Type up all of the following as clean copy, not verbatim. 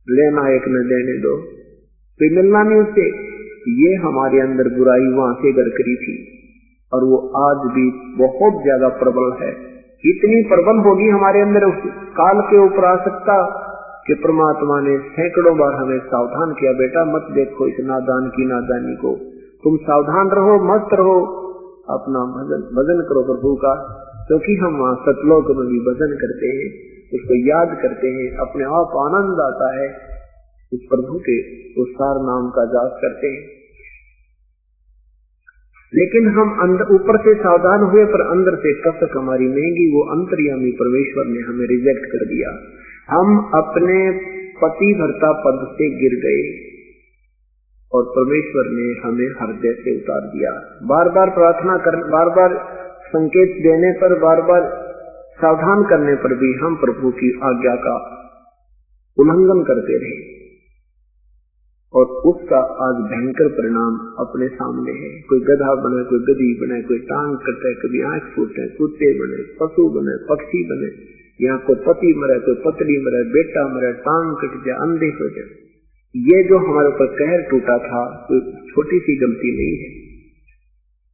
लेना एक न देने दो, कोई मिलना नहीं उससे। ये हमारे अंदर बुराई वहां से घर करी थी और वो आज भी बहुत ज्यादा प्रबल है। इतनी प्रबल होगी हमारे अंदर उस काल के ऊपर आ सकता कि परमात्मा ने सैकड़ों बार हमें सावधान किया, बेटा मत देखो इस नादान की नादानी को, तुम सावधान रहो, मस्त रहो, अपना भजन करो प्रभु का, क्योंकि हम वहां सतलोक में भी भजन करते हैं, उसको याद करते हैं, अपने आप आनंद आता है, उस प्रभु के उस सार नाम का जाप करते हैं। लेकिन हम अंदर ऊपर से सावधान हुए पर अंदर से कब तक हमारी महंगी, वो अंतर्यामी परमेश्वर ने हमें रिजेक्ट कर दिया। हम अपने पतिव्रता पद से गिर गए और परमेश्वर ने हमें हृदय से उतार दिया। बार बार प्रार्थना कर, बार बार संकेत देने पर, बार बार सावधान करने पर भी हम प्रभु की आज्ञा का उल्लंघन करते रहे और उसका आज भयंकर परिणाम अपने सामने है। कोई गधा बने, कोई गधी बने, कोई टांग कटे, कभी आंख फूटे, कुत्ते बने, पशु बने, पक्षी बने, यहाँ कोई पति मरे, कोई पत्नी मरे, बेटा मरे, टांग कट जाए, अंधे हो जाए। ये जो हमारे ऊपर कहर टूटा था कोई छोटी सी गलती नहीं है,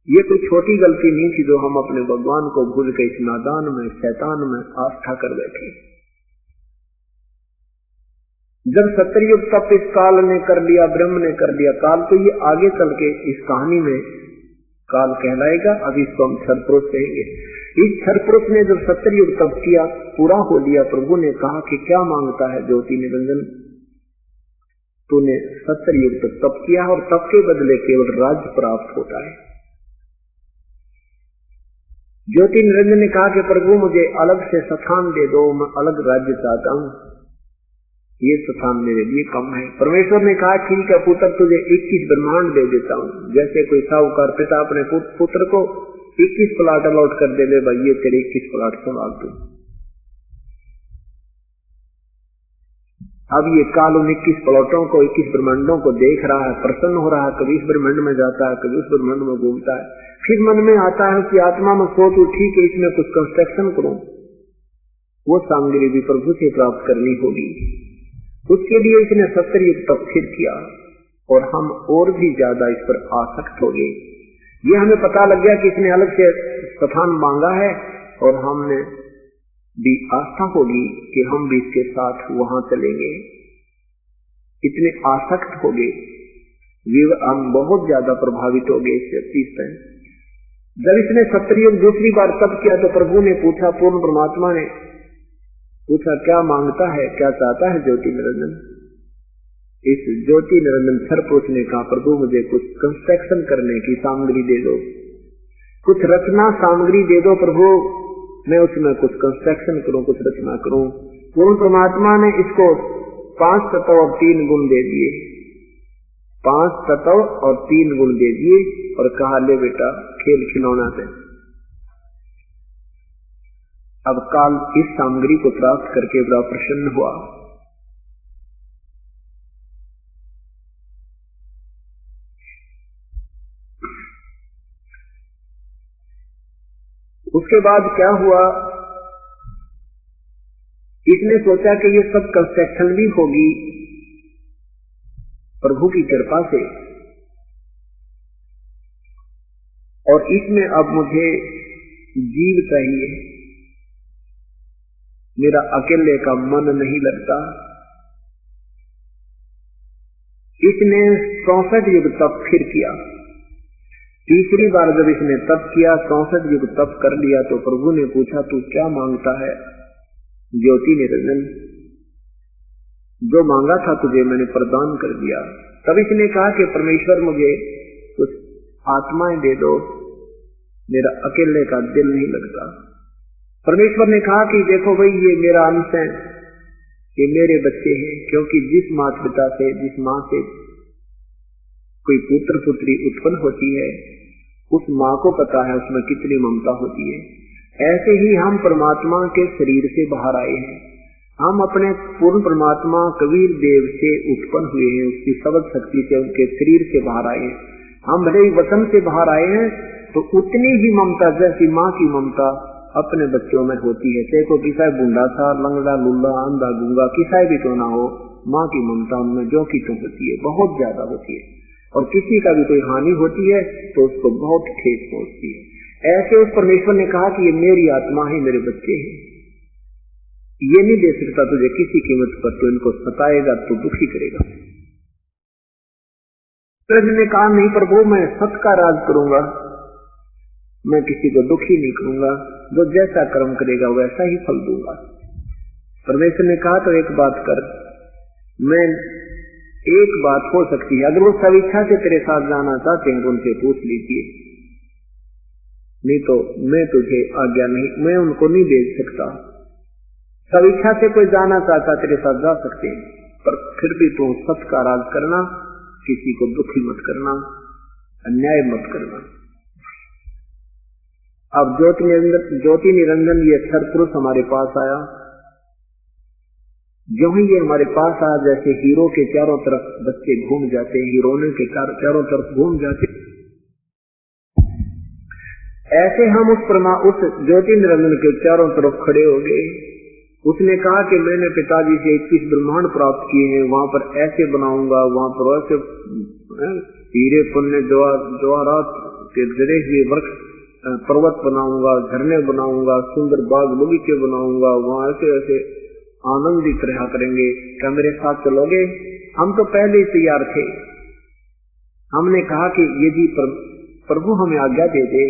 ये कोई छोटी गलती नहीं थी जो हम अपने भगवान को भूल के इस नादान में, शैतान में आस्था कर बैठे। जब सत्ययुग तप इस काल ने कर लिया, ब्रह्म ने कर लिया, काल तो ये आगे चल के इस कहानी में काल कहलाएगा। अभी इसको हम क्षर पुरुष कहेंगे। इस क्षर पुरुष ने जब सत्ययुग तप किया, पूरा हो लिया, प्रभु ने कहा कि क्या मांगता है ज्योति निरंजन, तूने सत्ययुग तक तप किया और तप के बदले केवल राज्य प्राप्त होता है। ज्योति निरंजन ने कहा कि प्रभु मुझे अलग से स्थान दे दो, मैं अलग राज्य चाहता हूँ, ये स्थान मेरे लिए कम है। परमेश्वर ने कहा ठीक है पुत्र, तुझे 21 ब्रह्मांड दे देता हूँ। जैसे कोई साहूकार पिता अपने पुत्र को 21 प्लाट अलॉट कर दे, ले भाई ये तेरे 21 प्लाट संभाल दू। अब ये काल उन 21 प्लॉटों को, 21 ब्रह्मांडों को देख रहा है, प्रसन्न हो रहा है, कभी इस ब्रह्मांड में जाता है, कभी उस ब्रह्मांड में घूमता है। फिर मन में आता है कि आत्मा में सोच उठी कि इसमें कुछ कंस्ट्रक्शन करूं, वो सामग्री भी प्रभु से प्राप्त करनी होगी। उसके लिए इसने सत्ययुग तप फिर किया और हम और भी ज्यादा इस पर आसक्त हो गए। ये हमें पता लग गया कि इसने अलग से स्थान मांगा है और हमने भी आस्था होगी कि हम भी इसके साथ वहां चलेंगे। इतने आसक्त हो गए, हम बहुत ज्यादा प्रभावित हो गए इस चीज पर। जब इसने सत्ययुग दूसरी बार तप किया तो प्रभु ने पूछा, पूर्ण परमात्मा ने पूछा क्या मांगता है, क्या चाहता है ज्योति निरंजन। इस ज्योति निरंजन क्षर पुरुष ने कहा प्रभु मुझे कुछ कंस्ट्रक्शन करने की सामग्री दे दो, कुछ रचना सामग्री दे दो प्रभु, मैं उसमें कुछ कंस्ट्रक्शन करूं, कुछ रचना करूं। पूर्ण परमात्मा ने इसको 5 तत्व और 3 गुण दे दिए, 5 तत्व और 3 गुण दे दिए और कहा ले बेटा खेल खिलौना से। अब काल इस सामग्री को प्राप्त करके बड़ा प्रसन्न हुआ। उसके बाद क्या हुआ, इसने सोचा कि ये सब कंस्ट्रक्शन भी होगी प्रभु की कृपा से और इसमें अब मुझे जीव चाहिए, मेरा अकेले का मन नहीं लगता। इसने 64 युग तप फिर किया। तीसरी बार जब इसने तप किया, 64 युग तप कर लिया तो प्रभु ने पूछा तू क्या मांगता है ज्योति निरंजन। जो मांगा था तुझे मैंने प्रदान कर दिया। तब इसने कहा कि परमेश्वर मुझे कुछ आत्माएं दे दो, मेरा अकेले का दिल नहीं लगता। परमेश्वर ने कहा कि देखो भाई ये मेरा अंश है, ये मेरे बच्चे हैं, क्योंकि जिस माता पिता से, जिस माँ से कोई पुत्र पुत्री उत्पन्न होती है उस माँ को पता है उसमें कितनी ममता होती है। ऐसे ही हम परमात्मा के शरीर से बाहर आए हैं, हम अपने पूर्ण परमात्मा कबीर देव से उत्पन्न हुए हैं, उसकी शब्द शक्ति से उनके शरीर से बाहर आए हैं। हम भले ही वतन से बाहर आए हैं तो उतनी ही ममता जैसी माँ की ममता अपने बच्चों में होती है। चाहे को किसा बूढ़ा था, लंगड़ा लुल्ला, अंधा गूंगा, किसा भी क्यों ना हो, माँ की ममता उनमें जो की तो होती है, बहुत ज्यादा होती है, और किसी का भी कोई हानि होती है तो उसको बहुत ठेस पहुंचती है। ऐसे उस परमेश्वर ने कहा कि ये मेरी आत्मा है, मेरे बच्चे हैं, ये नहीं दे सकता तुझे किसी कीमत पर, तो इनको सताएगा तो दुखी करेगा। कृष्ण ने कहा नहीं प्रभु, मैं सत का राज करूंगा, मैं किसी को दुखी नहीं करूंगा, जो जैसा कर्म करेगा वैसा ही फल दूंगा। परमेश्वर ने कहा तो एक बात कर, मैं एक बात हो सकती है, अगर वो स्वेच्छा से तेरे साथ जाना चाहते हैं तो उनसे पूछ लीजिए, नहीं तो मैं तुझे आज्ञा नहीं, मैं उनको नहीं भेज सकता। स्वेच्छा से कोई जाना चाहता तेरे साथ जा सकते हैं, पर फिर भी तू सत का राज करना, किसी को दुखी मत करना, अन्याय मत करना। अब ज्योति निरंजन ये अक्षर पुरुष हमारे पास आया। जो ही ये हमारे पास आया, जैसे हीरो के चारों तरफ बच्चे घूम जाते हैं, हीरोइनों के चारों तरफ घूम जाते, ऐसे हम उस ज्योति निरंजन के चारों तरफ खड़े हो गए। उसने कहा कि मैंने पिताजी से 21 ब्रह्मांड प्राप्त किए हैं, वहां पर ऐसे बनाऊंगा, वहां पर ऐसे हीरे पुण्य जवाहरात के जड़े हुए वृक्ष पर्वत बनाऊंगा, झरने बनाऊंगा, सुंदर बाग बगीचे बनाऊंगा, वहां ऐसे ऐसे आनंदित रहा करेंगे। क्या मेरे साथ चलोगे? हम तो पहले ही तैयार थे। हमने कहा कि यदि प्रभु हमें आज्ञा दे दे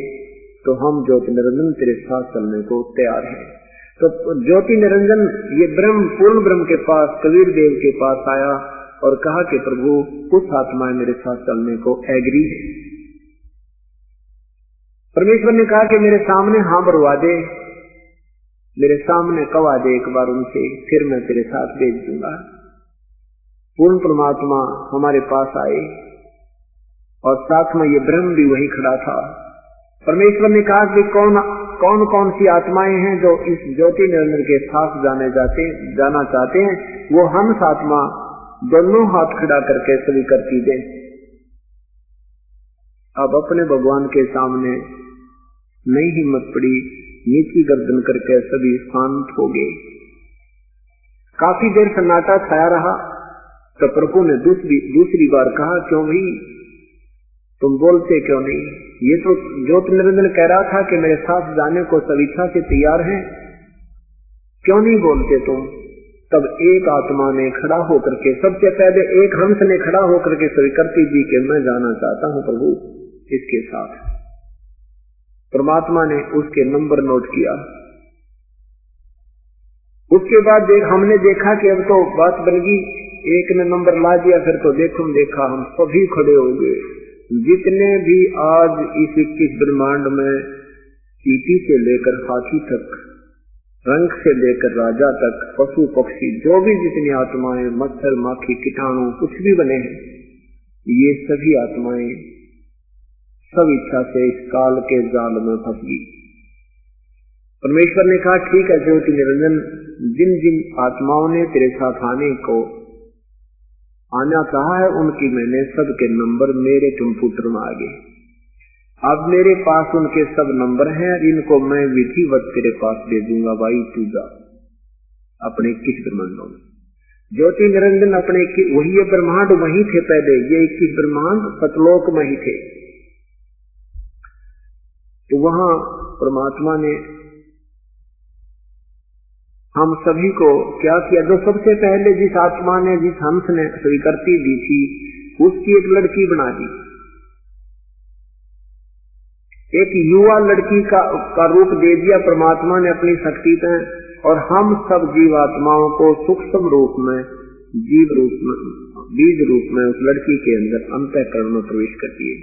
तो हम ज्योति निरंजन तेरे साथ चलने को तैयार हैं। तो ज्योति निरंजन ये पूर्ण ब्रह्म के पास, कबीर देव के पास आया और कहा कि प्रभु कुछ आत्माएं मेरे साथ चलने को एग्री है। परमेश्वर ने कहा कि मेरे सामने हाँ भरवा दे, मेरे सामने कवा दे एक बार उनसे, फिर मैं तेरे साथ भेज दूंगा। पूर्ण परमात्मा हमारे पास आए और साथ में ये ब्रह्म भी वही खड़ा था। परमेश्वर ने कहा कि कौन कौन सी आत्माएं हैं जो इस ज्योति निरंजन के साथ जाना चाहते हैं, वो हंस आत्मा दोनों हाथ खड़ा करके स्वीकार की दे। अब अपने भगवान के सामने नहीं हिम्मत पड़ी, नीची गर्दन करके सभी शांत हो गए। काफी देर सन्नाटा छाया रहा तो प्रभु ने दूसरी बार कहा, क्यों भाई तुम बोलते क्यों नहीं? ये तो ज्योति निरंजन कह रहा था कि मेरे साथ जाने को स्वेच्छा से तैयार हैं, क्यों नहीं बोलते तुम? तब एक आत्मा ने खड़ा होकर के, सबसे पहले एक हंस ने खड़ा होकर के स्वीकृति दी कि मैं जाना चाहता हूं प्रभु इसके साथ। परमात्मा ने उसके नंबर नोट किया। उसके बाद हमने देखा कि अब तो बात बन गई, एक ने नंबर ला दिया, फिर तो देखा हम सभी खड़े हो गए। जितने भी आज इस 21 ब्रह्मांड में चींटी से लेकर हाथी तक, रंग से लेकर राजा तक, पशु पक्षी, जो भी जितनी आत्माएं, मच्छर माखी कीटाणु कुछ भी बने हैं, ये सभी आत्माएं सब इच्छा से इस काल के जाल में फंस गई। परमेश्वर ने कहा ठीक है ज्योति निरंजन, जिन जिन आत्माओं ने तेरे साथ आना चाहा है उनकी मैंने सबके नंबर मेरे कंप्यूटर में आ गए। अब मेरे पास उनके सब नंबर हैं, इनको मैं विधिवत तेरे पास भेजूंगा। भाई तू जा अपने 21 ब्रह्मांडों में। ज्योति निरंजन अपने वही ये ब्रह्मांड वही थे पहले, ये 21 ब्रह्मांड सतलोक में ही थे। तो वहां परमात्मा ने हम सभी को क्या किया, जो सबसे पहले जिस आत्मा ने, जिस हंस ने स्वीकृति दी थी, उसकी एक लड़की बना दी, एक युवा लड़की का रूप दे दिया परमात्मा ने अपनी शक्ति में, और हम सब जीवात्माओं को सूक्ष्म रूप में, जीव रूप में, बीज रूप में उस लड़की के अंदर अंतःकरण में प्रवेश कर दिए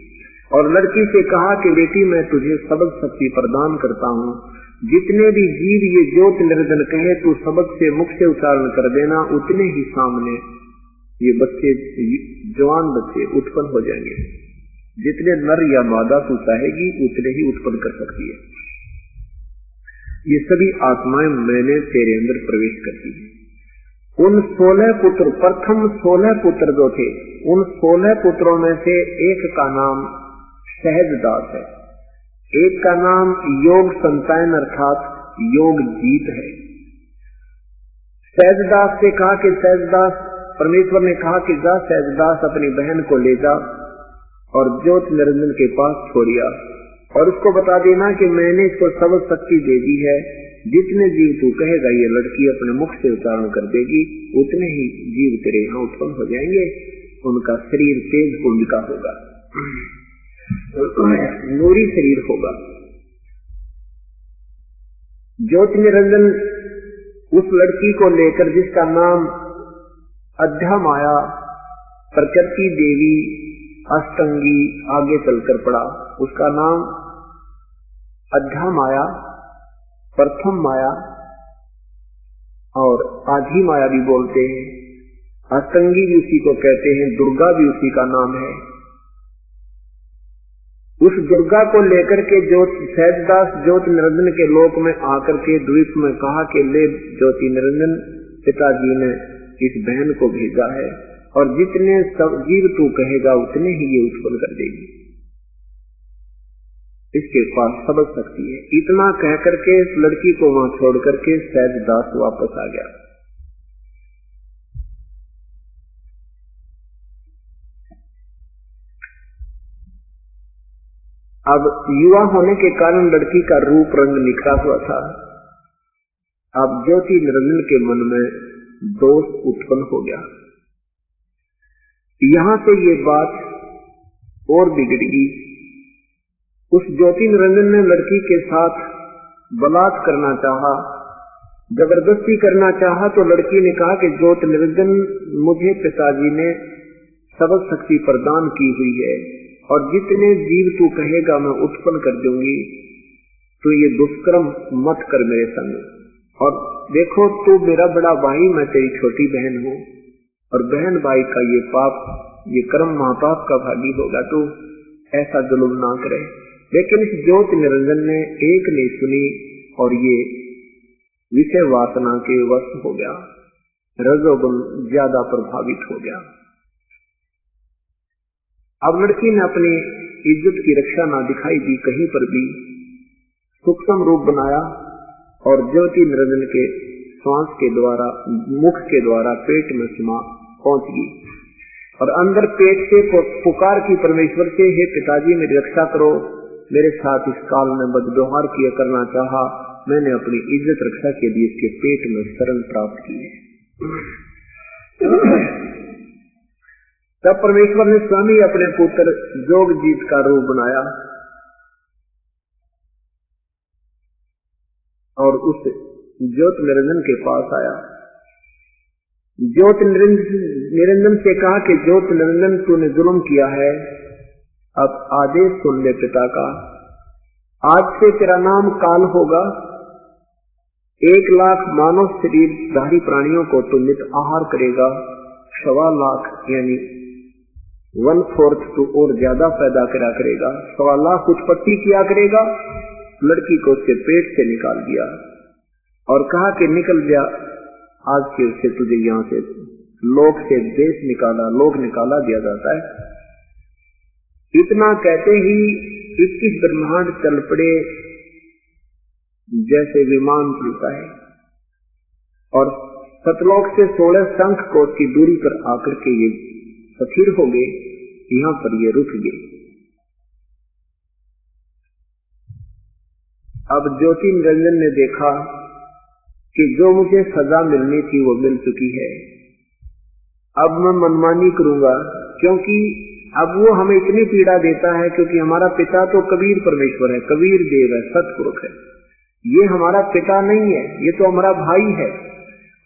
और लड़की से कहा कि बेटी मैं तुझे सबक शक्ति प्रदान करता हूँ, जितने भी जीव ये ज्योति निरंजन कहे तू सबक से मुख से उच्चारण कर देना, उतने ही सामने ये बच्चे, जवान बच्चे उत्पन्न हो जाएंगे। जितने नर या मादा तू चाहेगी उतने ही उत्पन्न कर सकती है। ये सभी आत्माएं मैंने तेरे अंदर प्रवेश कर दी है। उन 16 पुत्र, प्रथम 16 पुत्र जो थे, उन 16 पुत्रों में से एक का नाम सहजदास है, एक का नाम योग संतान अर्थात योग जीत है। सहजदास से कहा कि सहजदास परमेश्वर ने कहा कि जा सहजदास अपनी बहन को ले जा और ज्योति निरंजन के पास छोड़िया और उसको बता देना कि मैंने इसको सब शक्ति दे दी है, जितने जीव तू कहेगा ये लड़की अपने मुख से उच्चारण कर देगी, उतने ही जीव तेरे यहाँ उत्पन्न हो जाएंगे। उनका शरीर तेज कुंड का होगा, नूरी शरीर होगा। ज्योति निरंजन उस लड़की को लेकर, जिसका नाम अध्या माया, प्रकृति देवी, अष्टंगी आगे चलकर पड़ा, उसका नाम अध्या माया, प्रथम माया और आधी माया भी बोलते हैं। अष्टंगी भी उसी को कहते हैं, दुर्गा भी उसी का नाम है। उस दुर्गा को लेकर के सहजदास ज्योति निरंजन के लोक में आकर के द्वीप में कहा कि ले ज्योति निरंजन, पिताजी ने इस बहन को भेजा है और जितने सब जीव तू कहेगा उतने ही ये उत्पन्न कर देगी, इसके पास सब शक्ति है। इतना कह करके इस लड़की को वहां छोड़ करके सहजदास वापस आ गया। अब युवा होने के कारण लड़की का रूप रंग निखरा हुआ था। अब ज्योति निरंजन के मन में दोष उत्पन्न हो गया। यहां से ये बात और बिगड़ गई। उस ज्योति निरंजन ने लड़की के साथ बलात् करना चाहा, जबरदस्ती करना चाहा, तो लड़की ने कहा कि ज्योति निरंजन, मुझे पिताजी ने सब शक्ति प्रदान की हुई है और जितने जीव तू कहेगा मैं उत्पन्न कर दूंगी, तो ये दुष्कर्म मत कर मेरे संग। और देखो, तू मेरा बड़ा भाई, मैं तेरी छोटी बहन हूँ और बहन भाई का ये पाप, ये कर्म महापाप का भागी होगा, तू ऐसा जुल्म ना करे। लेकिन इस ज्योति निरंजन ने एक नहीं सुनी और ये विषय वासना के वश हो गया, रजोगुण ज्यादा प्रभावित हो गया। अब लड़की ने अपनी इज्जत की रक्षा ना दिखाई दी, कहीं पर भी सूक्ष्म रूप बनाया और ज्योति निरंजन के श्वास के द्वारा, मुख के द्वारा पेट में सीमा पहुंच गई और अंदर पेट से पुकार की परमेश्वर से, हे पिताजी मेरी रक्षा करो, मेरे साथ इस काल में बदव्यवहार किया करना चाहा, मैंने अपनी इज्जत रक्षा के लिए इसके पेट में शरण प्राप्त की है। तब परमेश्वर ने स्वामी अपने पुत्र जोगजीत का रूप बनाया और उस ज्योति निरंजन के पास आया। ज्योति निरंजन से कहा कि ज्योति निरंजन, तूने जुल्म किया है, अब आदेश सुन ले पिता का। आज से तेरा नाम काल होगा। 1,00,000 मानव शरीरधारी प्राणियों को तू नित आहार करेगा। 1,25,000 यानी 1/4 तू और ज्यादा पैदा करा करेगा। 1,25,000 उत्पत्ति किया करेगा। लड़की को उसके पेट से निकाल दिया और कहा कि निकल जा, आज से तुझे यहाँ से लोक से देश निकाला, लोक निकाला दिया जाता है। इतना कहते ही 21 ब्रह्मांड चल पड़े जैसे विमान चलता है और सतलोक से 16 शंख कोश की दूरी पर आकर के ये स्थिर हो गए, यहाँ पर ये रुक गए। अब ज्योति निरंजन ने देखा कि जो मुझे सजा मिलनी थी वो मिल चुकी है, अब मैं मनमानी करूंगा, क्योंकि अब वो हमें इतनी पीड़ा देता है, क्योंकि हमारा पिता तो कबीर परमेश्वर है, कबीर देव है, सतपुरुष है। ये हमारा पिता नहीं है, ये तो हमारा भाई है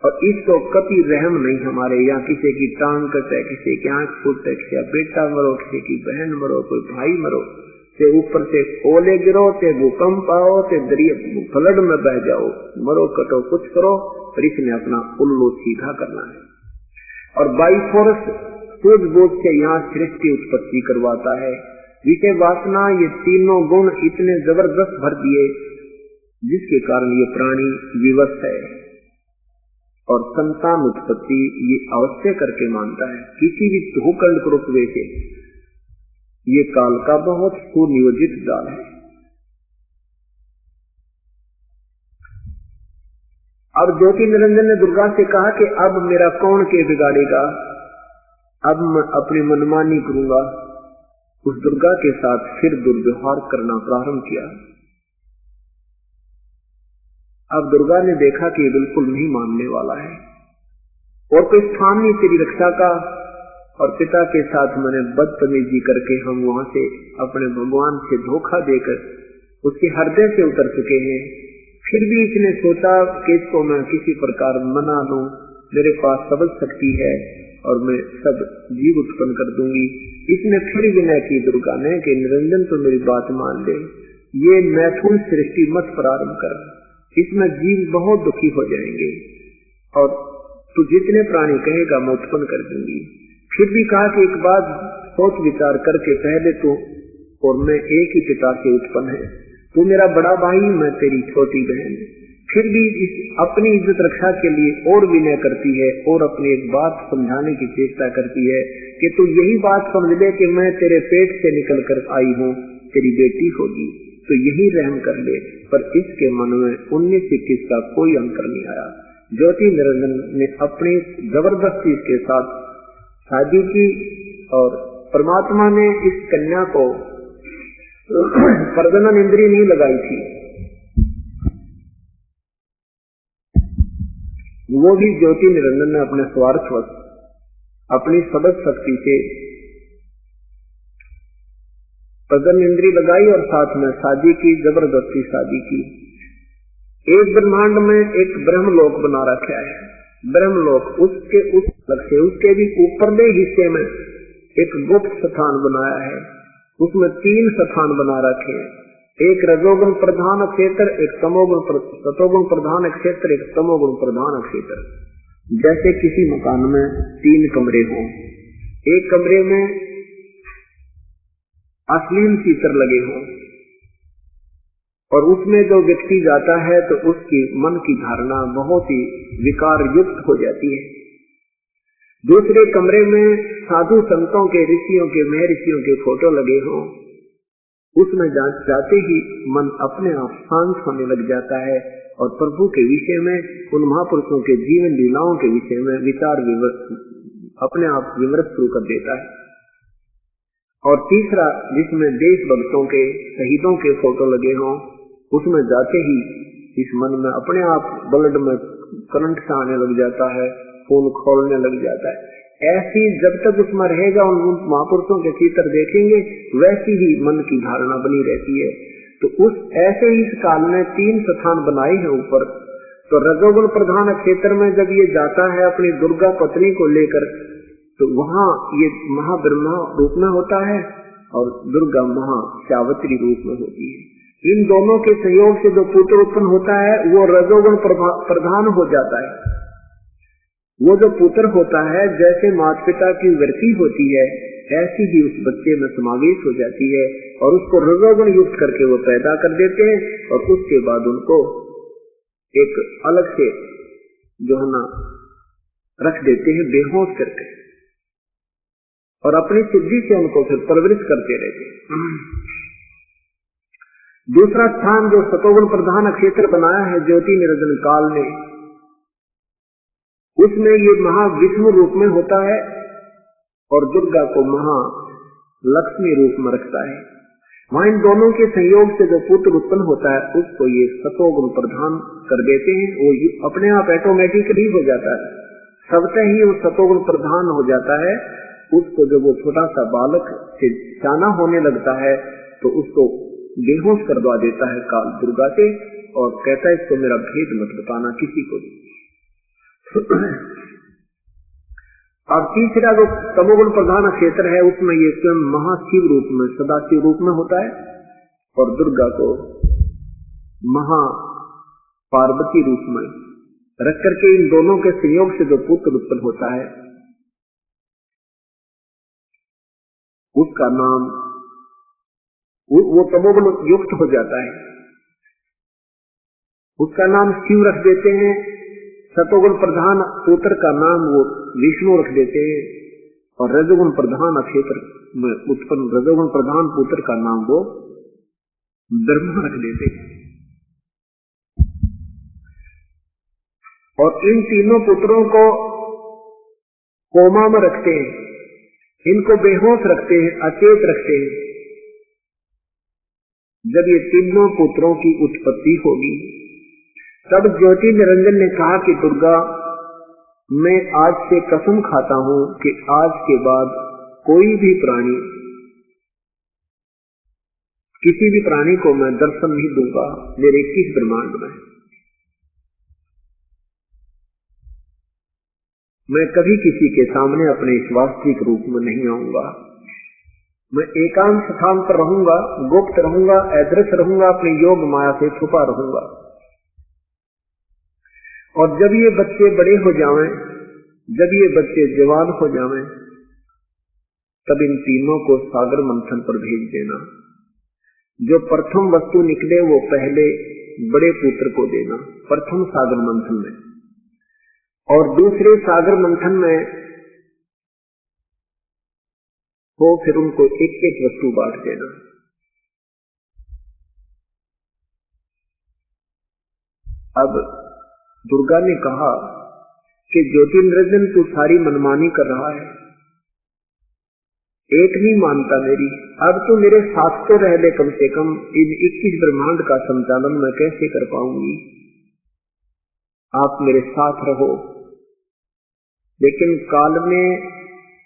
और इसको कभी रहम नहीं हमारे यहाँ किसी की टांग कटे, किसी की आंख फूटे, किसी बेटा मरो, किसी की बहन मरो, कोई भाई मरो, ते ऊपर से ओले गिरो, ते भूकंप आओ, ते दरिया फ्लड में बह जाओ, मरो कटो कुछ करो, पर इसने अपना उल्लू सीधा करना है और बाई फोर्स सूझबूझ से यहाँ सृष्टि उत्पत्ति करवाता है। विषय वासना, ये तीनों गुण इतने जबरदस्त भर दिए जिसके कारण ये प्राणी विवश है और संतान उत्पत्ति ये अवश्य करके मानता है। किसी भी भूखंड को रुपये से ये काल का बहुत सुनियोजित जाल है। अब ज्योति निरंजन ने दुर्गा से कहा कि अब मेरा कौन के बिगाड़ेगा, अब मैं अपनी मनमानी करूंगा। उस दुर्गा के साथ फिर दुर्व्यवहार करना प्रारंभ किया। अब दुर्गा ने देखा कि ये बिल्कुल नहीं मानने वाला है और कोई स्थान नहीं तेरी रक्षा का, और पिता के साथ मैंने बदतमीजी करके हम वहां से अपने भगवान से धोखा देकर उसके हृदय से उतर चुके हैं। फिर भी इसने सोचा कि इसको मैं किसी प्रकार मना लूं, मेरे पास सबल शक्ति है और मैं सब जीव उत्पन्न कर दूंगी। इसने फिर विनय की दुर्गा ने कि निरंजन तो मेरी बात मान ले, ये मैथुन सृष्टि मत प्रारंभ कर, इसमें जीव बहुत दुखी हो जाएंगे और तू जितने प्राणी कहेगा मैं उत्पन्न कर दूंगी। फिर भी कहा कि एक बात सोच विचार करके, पहले तो और मैं एक ही पिता से उत्पन्न है, तू मेरा बड़ा भाई, मैं तेरी छोटी बहन। फिर भी इस अपनी इज्जत रक्षा के लिए और विनय करती है और अपनी एक बात समझाने की चेष्टा करती है कि तू यही बात समझ ले कि मैं तेरे पेट से निकल कर आई हूँ, तेरी बेटी होगी, तो यही रहम कर ले। पर इसके मन में 19-21 का कोई अंतर नहीं आया। ज्योति निरंजन ने अपनी जबरदस्ती के साथ शादी की और परमात्मा ने इस कन्या को प्रजनन इंद्रिय नहीं लगाई थी, वो भी ज्योति निरंजन ने अपने स्वार्थवश अपनी सबद शक्ति से प्रजनन इंद्रिय लगाई और साथ में शादी की, जबरदस्ती शादी की। एक ब्रह्मांड में एक ब्रह्मलोक बना रखा है। ब्रह्मलोक उसके उस लक्ष्य उसके भी ऊपरले हिस्से में एक गुप्त स्थान बनाया है। उसमें 3 स्थान बना रखे हैं, एक रजोगुण प्रधान क्षेत्र, एक सतोगुण प्रधान क्षेत्र, एक तमोगुण प्रधान क्षेत्र। जैसे किसी मकान में 3 कमरे हों, एक कमरे में अश्लील चित्र लगे हों और उसमें जो व्यक्ति जाता है तो उसकी मन की धारणा बहुत ही विकार युक्त हो जाती है। दूसरे कमरे में साधु संतों के, ऋषियों के, महर्षियों के फोटो लगे हों, उसमें जाते ही मन अपने आप शांत होने लग जाता है और प्रभु के विषय में, उन महापुरुषों के जीवन लीलाओं के विषय में विचार अपने आप विमर्श शुरू कर देता है। और तीसरा, जिसमें देशभक्तों के, शहीदों के फोटो लगे हों, उसमें जाते ही इस मन में अपने आप ब्लड में करंट सा आने लग जाता है, खून खोलने लग जाता है। ऐसी जब तक उसमें रहेगा, उन महापुरुषों के चित्र देखेंगे, वैसी ही मन की धारणा बनी रहती है। तो उस ऐसे ही इस काल में 3 स्थान बनाए हैं ऊपर। तो रजोगुण प्रधान क्षेत्र में जब ये जाता है अपनी दुर्गा पत्नी को लेकर, तो वहाँ ये महाब्रह्मा रूप में होता है और दुर्गा महाश्यावत्री रूप में होती है। इन दोनों के सहयोग से जो पुत्र उत्पन्न होता है वो रजोगुण प्रधान हो जाता है। वो जो पुत्र होता है, जैसे माता पिता की वृत्ति होती है, ऐसी ही उस बच्चे में समावेश हो जाती है और उसको रजोगुण युक्त करके वो पैदा कर देते हैं और उसके बाद उनको एक अलग से जो है ना रख देते हैं बेहोश करके, और अपनी सिद्धि से उनको फिर परवरिश करते रहते हैं। दूसरा स्थान जो सतोगुण प्रधान क्षेत्र बनाया है ज्योति निरंजन काल ने, उसमें ये महाविष्णु रूप में होता है और दुर्गा को महालक्ष्मी रूप में रखता है। वहां इन दोनों के संयोग से जो पुत्र उत्पन्न होता है उसको ये सतोगुण प्रधान कर देते हैं। वो अपने आप ऑटोमेटिकली हो जाता है, सबसे ही वो सतोगुण प्रधान हो जाता है। उसको जब वो छोटा सा बालक से जाना होने लगता है तो उसको बेहोश करवा देता है काल दुर्गा से और कहता है इसको मेरा भेद मत बताना किसी को भी। और तीसरा जो तमोगुण प्रधान क्षेत्र है उसमें ये स्वयं महाशिव रूप में, सदाशिव रूप में होता है और दुर्गा को महा पार्वती रूप में रख करके इन दोनों के संयोग से जो पुत्र उत्पन्न होता है उसका नाम वो तमोगुण युक्त हो जाता है, उसका नाम शिव रख देते हैं। सतोगुण प्रधान पुत्र का नाम वो विष्णु रख देते हैं और रजोगुण प्रधान क्षेत्र में उत्पन्न रजोगुण प्रधान पुत्र का नाम वो ब्रह्मा रख देते हैं। और इन तीनों पुत्रों को कोमा में रखते हैं, इनको बेहोश रखते हैं, अचेत रखते हैं। जब ये तीनों पुत्रों की उत्पत्ति होगी तब ज्योति निरंजन ने कहा कि दुर्गा, मैं आज से कसम खाता हूं कि आज के बाद कोई भी प्राणी, किसी भी प्राणी को मैं दर्शन नहीं दूंगा मेरे 21 ब्रह्मांड में। मैं कभी किसी के सामने अपने इस वास्तविक रूप में नहीं आऊंगा। मैं एकांत स्थान पर रहूंगा, गुप्त रहूंगा, अदृश्य रहूंगा, अपने योग माया से छुपा रहूंगा। और जब ये बच्चे बड़े हो जावें, जब ये बच्चे जवान हो जावें, तब इन तीनों को सागर मंथन पर भेज देना। जो प्रथम वस्तु निकले वो पहले बड़े पुत्र को देना, प्रथम सागर मंथन में, और दूसरे सागर मंथन में हो फिर उनको एक एक वस्तु बांट देना। अब दुर्गा ने कहा कि ज्योति निरंजन तू सारी मनमानी कर रहा है, एक नहीं मानता मेरी, अब तो मेरे साथ तो रह ले, कम से कम इन 21 ब्रह्मांड का संचालन मैं कैसे कर पाऊंगी, आप मेरे साथ रहो। लेकिन काल ने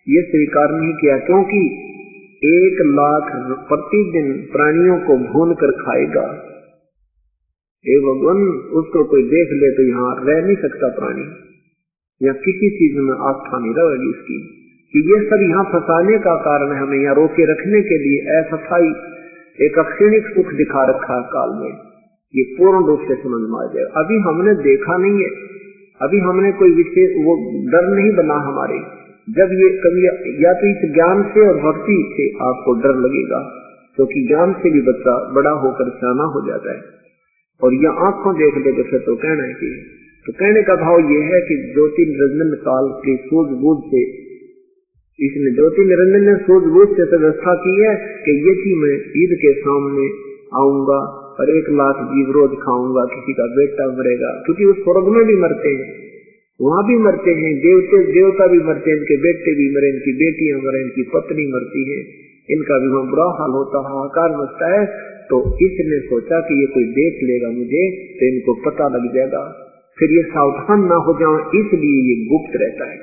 ये स्वीकार नहीं किया, क्योंकि 1 लाख प्रतिदिन प्राणियों को भून कर खाएगा। हे भगवान, उसको कोई देख ले तो यहाँ रह नहीं सकता प्राणी, या किसी चीज में आस्था नहीं रहेगी इसकी, कि ये सब यहाँ फंसाने का कारण है, हमें यहाँ रोके रखने के लिए अस्थायी एक अक्षणिक सुख दिखा रखा है काल में। ये पूर्ण रूप से समझ में आ जाए। अभी हमने देखा नहीं है, अभी हमने कोई विशेष वो डर नहीं बना हमारे। जब ये कभी या तो इस ज्ञान से और भक्ति से आपको डर लगेगा, क्योंकि ज्ञान से भी बच्चा बड़ा होकर सियाना हो जाता है, और यह आंखों देख ले तो फिर तो कहना है कि, तो कहने का भाव ये है कि ज्योति निरंजन काल के सूझबूझ से, इसने ज्योति निरंजन ने सूझबूझ से व्यवस्था की है कि यदि मैं ईद के सामने आऊंगा और 1 लाख जीव रोज खाऊंगा, किसी का बेटा मरेगा, क्योंकि उस स्वर्ग में भी मरते हैं, वहां भी मरते हैं, देवता भी मरते हैं, इनके बेटे भी मरे, इनकी बेटियां मरे, इनकी पत्नी मरती है, इनका भी वहां बुरा हाल होता है, हाहाकार मचता है। तो इसने सोचा कि ये कोई देख लेगा मुझे तो इनको पता लग जाएगा, फिर ये सावधान ना हो जाऊं, इसलिए ये गुप्त रहता है।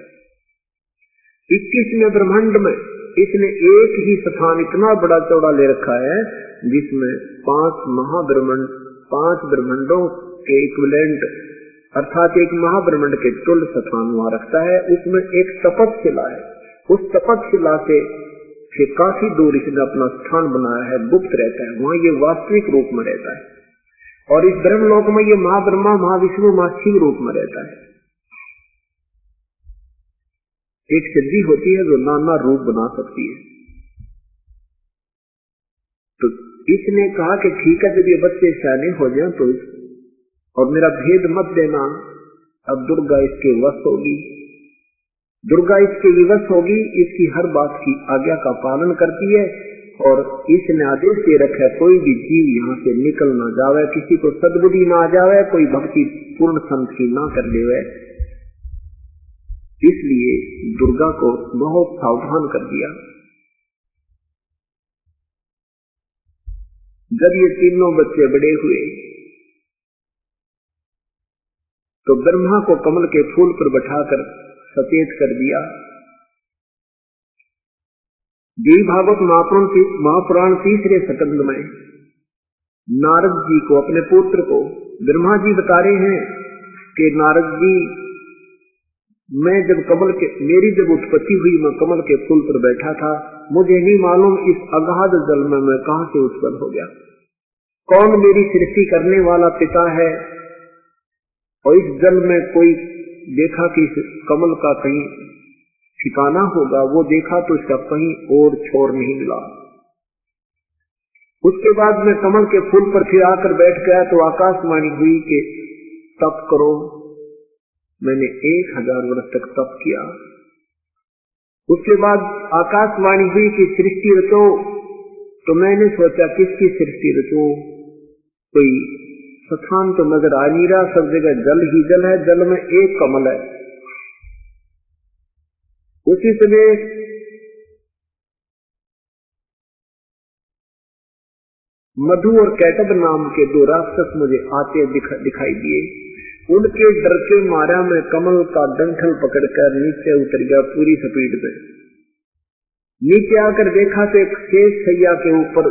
21वें ब्रह्मांड में इसने एक ही स्थान इतना बड़ा चौड़ा ले रखा है जिसमें 5 महाब्रह्मांड, 5 ब्रह्मांडों के इक्विवेलेंट, अर्थात एक महाब्रह्मांड के तुल्य स्थान वहां रखता है। उसमें एक तपस्शिला है, उस तपस्शिला से फिर काफी दूर इसने अपना स्थान बनाया है, गुप्त रहता है, वहां ये वास्तविक रूप में रहता है। और इस ब्रह्मलोक में ये महाब्रह्मा, महाविष्णु, महाशिव रूप में रहता है। एक सिद्धि होती है जो नाना रूप बना सकती है। तो इसने कहा कि ठीक है, जब ये बच्चे सियाने हो जाए तो और मेरा भेद मत देना। अब दुर्गा इसके वश होगी, दुर्गा इसके विवश होगी, इसकी हर बात की आज्ञा का पालन करती है। और इसने आदेश दे रखा है कोई भी जीव यहाँ से निकल ना जावे, किसी को सद्बुद्धि ना आ जावे, कोई भक्ति पूर्ण संत की ना कर लेवे। इसलिए दुर्गा को बहुत सावधान कर दिया। जब ये तीनों बच्चे बड़े हुए तो ब्रह्मा को कमल के फूल पर बैठाकर सचेत कर दिया। देवी भागवत महापुराण 3रे स्कंद में नारद जी को, अपने पुत्र को ब्रह्मा जी बता रहे हैं कि नारद जी, मैं जब मेरी जब उत्पत्ति हुई, मैं कमल के फूल पर बैठा था, मुझे नहीं मालूम इस अगाध जल में मैं कहां से उत्पन्न हो गया, कौन मेरी सृष्टि करने वाला पिता है। और इस जल में कोई देखा कि इस कमल का कहीं ठिकाना होगा, वो देखा तो इसका कहीं और छोर नहीं मिला। उसके बाद मैं कमल के फूल पर फिर आकर बैठ गया तो आकाशवाणी हुई कि तप करो। मैंने 1000 वर्ष तक तप किया। उसके बाद आकाशवाणी हुई कि सृष्टि रचो, तो मैंने सोचा किसकी सृष्टि रचो, कोई स्थान तो नजर आ नहीं रहा, सब जगह जल ही जल है, जल में एक कमल है। उसी समय मधु और कैटब नाम के दो राक्षस मुझे आते दिखाई दिए। उनके डर के मारा मैं कमल का डंठल पकड़कर नीचे उतर गया पूरी स्पीड में। नीचे आकर देखा तो एक शेष सैया के ऊपर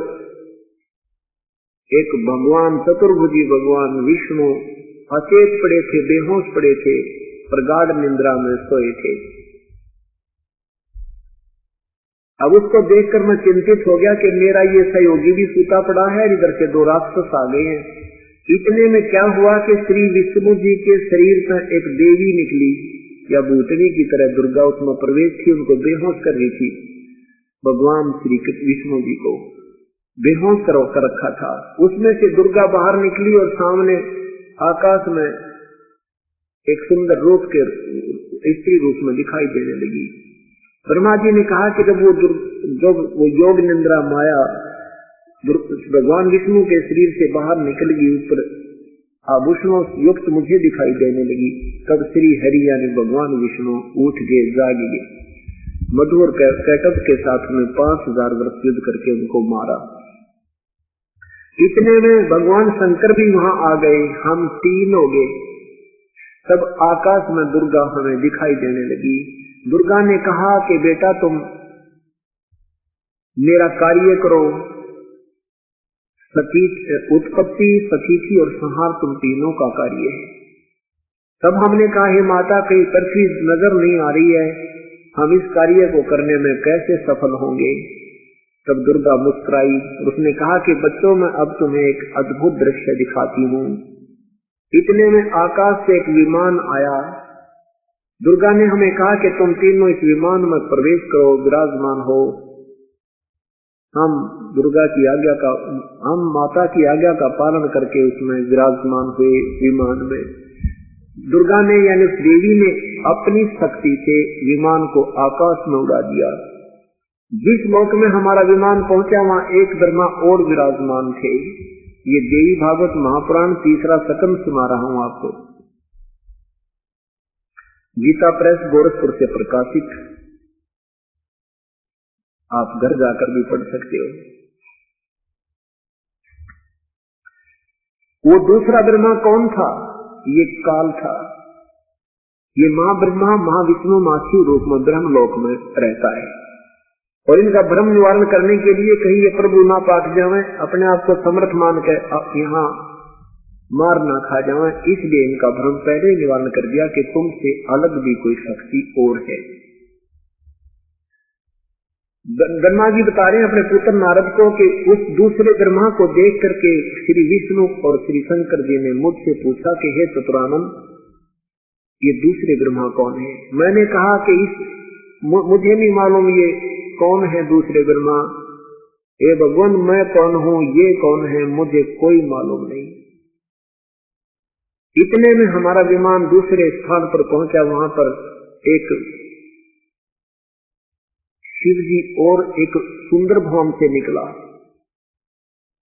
एक भगवान, चतुर्भुजी भगवान विष्णु अचेत पड़े थे, बेहोश पड़े थे, प्रगाढ़ निंद्रा में सोए थे। अब उसको देखकर मैं चिंतित हो गया कि मेरा ये सहयोगी भी सूता पड़ा है, इधर से दो राक्षस आ गए हैं। इतने में क्या हुआ कि श्री विष्णु जी के शरीर पर एक देवी निकली या भूतनी की तरह दुर्गा उसमें प्रवेश थी, उनको बेहोश कर रही थी। भगवान श्री विष्णु जी को बेहोश कर रखा था। उसमें से दुर्गा बाहर निकली और सामने आकाश में एक सुंदर रूप के स्त्री रूप में दिखाई देने लगी। ब्रह्मा जी ने कहा कि जब वो योग निंद्रा माया भगवान विष्णु के शरीर से बाहर निकल गई, ऊपर आभूषणों युक्त मुझे दिखाई देने लगी, तब श्री हरि यानी भगवान विष्णु उठ गए, जाग गए। मधु और कैटब के साथ में 5000 वर्ष युद्ध करके उनको मारा। इतने में भगवान शंकर भी वहां आ गए, हम 3 हो गए। तब आकाश में दुर्गा हमें दिखाई देने लगी। दुर्गा ने कहा कि बेटा तुम मेरा कार्य करो, उत्पत्ति, सतीथि और संहार तुम तीनों का कार्य है। तब हमने कहा हे माता, कहीं पृथ्वी नजर नहीं आ रही है, हम इस कार्य को करने में कैसे सफल होंगे। तब दुर्गा मुस्कुराई, उसने कहा कि बच्चों मैं अब तुम्हें एक अद्भुत दृश्य दिखाती हूँ। इतने में आकाश से एक विमान आया। दुर्गा ने हमें कहा कि तुम तीनों इस विमान में प्रवेश करो, विराजमान हो। हम माता की आज्ञा का पालन करके उसमें विराजमान हुए विमान में। दुर्गा ने यानी देवी ने अपनी शक्ति से विमान को आकाश में उड़ा दिया। जिस लोक में हमारा विमान पहुंचा वहां एक ब्रह्मा और विराजमान थे। ये देवी भागवत महापुराण 3रा सकंद सुना रहा हूं आपको। गीता प्रेस गोरखपुर से प्रकाशित, आप घर जाकर भी पढ़ सकते हो। वो दूसरा ब्रह्मा कौन था? ये काल था। ये महाब्रह्मा महाविष्णु मासी रूप में ब्रह्मलोक में रहता है और इनका भ्रम निवारण करने के लिए कहीं ये प्रभु ना पाट जावे, अपने आप को समर्थ मान के यहाँ मार ना खा जावे, इसलिए इनका भ्रम पहले ही निवारण कर दिया कि तुमसे अलग भी कोई शक्ति और है। ब्रह्मा जी बता रहे हैं अपने पुत्र नारद को कि उस दूसरे ब्रह्मा को देख करके श्री विष्णु और श्री शंकर जी ने मुझसे पूछा कि हे चतुरानन, ये दूसरे ब्रह्मा कौन है? मैंने कहा कि मुझे नहीं मालूम ये कौन है दूसरे ब्रह्मा। हे भगवान, मैं कौन हूँ, ये कौन है, मुझे कोई मालूम नहीं। इतने में हमारा विमान दूसरे स्थान पर पहुंचा। वहां पर एक शिव जी और एक सुंदर भवन से निकला।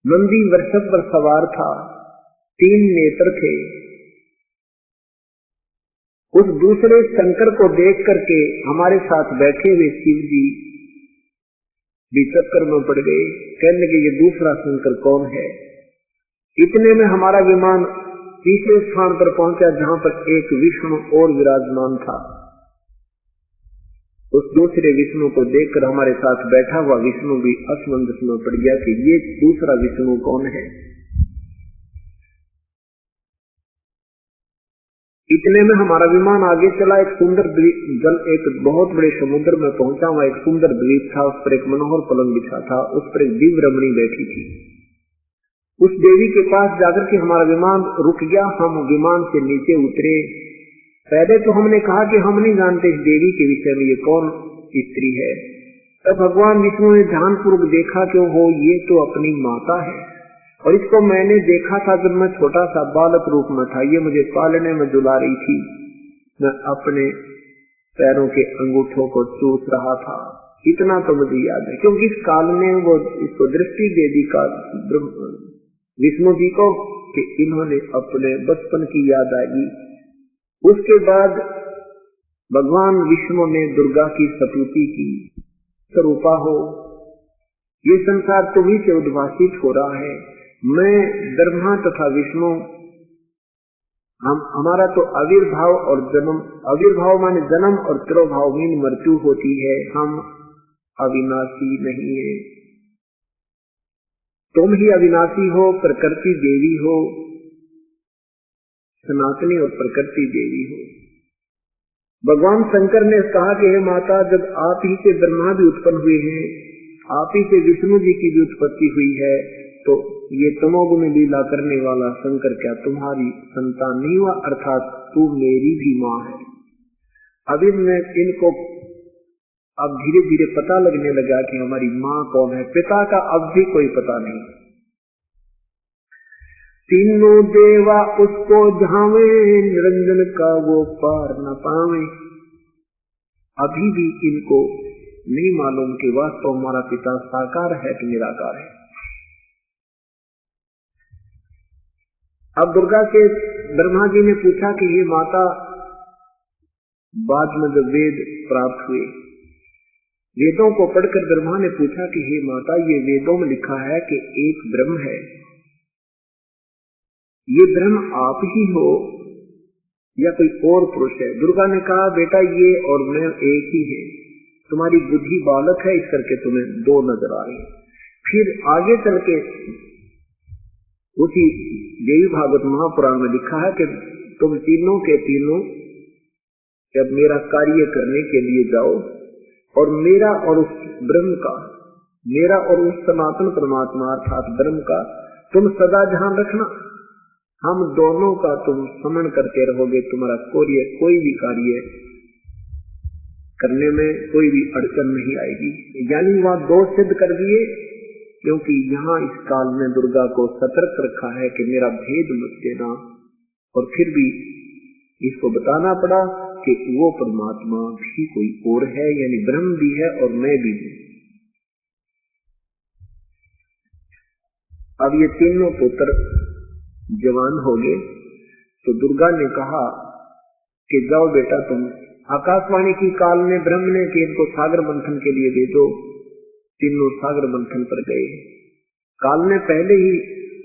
नंदी वृषभ पर सवार था, 3 नेत्र थे। उस दूसरे शंकर को देख करके हमारे साथ बैठे हुए शिव जी भी चक्कर में पड़ गए, कहने लगे ये दूसरा शंकर कौन है। इतने में हमारा विमान तीसरे स्थान पर पहुंचा जहां पर एक विष्णु और विराजमान था। उस दूसरे विष्णु को देखकर हमारे साथ बैठा हुआ विष्णु भी असमंजस में पड़ गया कि ये दूसरा विष्णु कौन है। इतने में हमारा विमान आगे चला। एक सुंदर एक बहुत बड़े समुद्र में पहुंचा। वहां एक सुंदर द्वीप था, उस पर एक मनोहर पलंग बिछा था, उस पर एक दिव्य रमणी बैठी थी। उस देवी के पास जाकर के हमारा विमान रुक गया। हम विमान से नीचे उतरे। पहले तो हमने कहा कि हम नहीं जानते इस देवी के विषय में, ये कौन स्त्री है। तब भगवान विष्णु ने ध्यानपूर्वक देखा कि हो ये तो अपनी माता है और इसको मैंने देखा था जब मैं छोटा सा बालक रूप में था। ये मुझे पालने में दुला रही थी, मैं अपने पैरों के अंगूठों को चूस रहा था। इतना तो मुझे याद है, क्योंकि इस काल में वो इसको दृष्टि दे दी का विष्णु जी को कि इन्होंने अपने बचपन की याद आई। उसके बाद भगवान विष्णु ने दुर्गा की स्तुति की, स्वरूपा हो, ये संसार तुम्ही से उद्भासित हो रहा है। मैं ब्रह्मा तथा विष्णु, हमारा तो आविर्भाव और जन्म, आविर्भाव माने जन्म और तिरोभाव में मृत्यु होती है, हम अविनाशी नहीं है। तुम ही अविनाशी हो, प्रकृति देवी हो, सनातनी और प्रकृति देवी हो। भगवान शंकर ने कहा कि हे माता, जब आप ही से ब्रह्मा भी उत्पन्न हुए हैं, आप ही से विष्णु जी की भी उत्पत्ति हुई है, तो ये तमोगुण लीला करने वाला शंकर क्या तुम्हारी संतान नहीं हुआ? अर्थात तू मेरी भी माँ है। अभी मैं इनको अब धीरे धीरे पता लगने लगा कि हमारी माँ कौन है, पिता का अब भी कोई पता नहीं। तीनों देवा उसको झावे, निरंजन का वो पार न पावे। अभी भी इनको नहीं मालूम कि वास्तव हमारा पिता साकार है कि निराकार है। अब दुर्गा से ब्रह्मा जी ने पूछा कि ये माता, बाद में जब वेद प्राप्त हुए, वेदों को पढ़कर ब्रह्मा ने पूछा कि हे माता, ये वेदों में लिखा है कि एक ब्रह्म है, ये ब्रह्म आप ही हो या कोई और पुरुष है? दुर्गा ने कहा, बेटा ये और मैं एक ही है, तुम्हारी बुद्धि बालक है, इस करके तुम्हें दो नजर आ रही है। फिर आगे चल के उसी देवी भागवत महापुराण में लिखा है कि तुम तीनों के तीनों जब मेरा कार्य करने के लिए जाओ, और मेरा और उस ब्रह्म का, मेरा और उस सनातन परमात्मा अर्थात ब्रह्म का तुम सदा ध्यान रखना। हम दोनों का तुम स्मरण करते रहोगे, तुम्हारा कोई भी कार्य करने में कोई भी अड़चन नहीं आएगी। यानी वहां दो सिद्ध कर दिए, क्योंकि यहाँ इस काल में दुर्गा को सतर्क रखा है कि मेरा भेद मत देना, और फिर भी इसको बताना पड़ा कि वो परमात्मा भी कोई और है, यानी ब्रह्म भी है और मैं भी हूं। अब ये तीनों पुत्र जवान हो गए, तो दुर्गा ने कहा कि जाओ बेटा, तुम आकाशवाणी की काल में ब्रह्म ने कि इनको सागर मंथन के लिए दे दो। तीनों सागर मंथन पर गए। काल ने पहले ही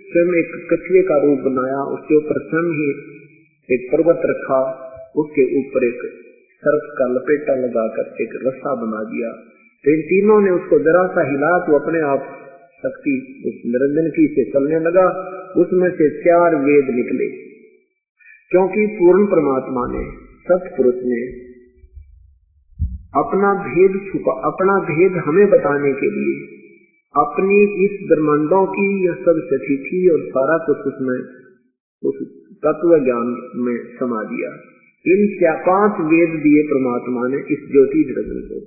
स्वयं एक कछुए का रूप बनाया, उसके ऊपर स्वयं ही एक पर्वत रखा, उसके ऊपर एक सर्प का लपेटा लगाकर एक रस्सा बना दिया। तो इन तीनों ने उसको जरा सा हिला तो अपने आप शक्ति उस निरंजन की से चलने लगा। उसमें से 4 वेद निकले, क्योंकि पूर्ण परमात्मा ने, सत्पुरुष ने अपना भेद छुपा, अपना भेद हमें बताने के लिए अपनी इस ब्रह्मांडों की यह सब स्थिति और सारा कुछ उसमें उस तत्व ज्ञान में समा दिया। इन 5 वेद दिए परमात्मा ने इस ज्योति निरंजन को।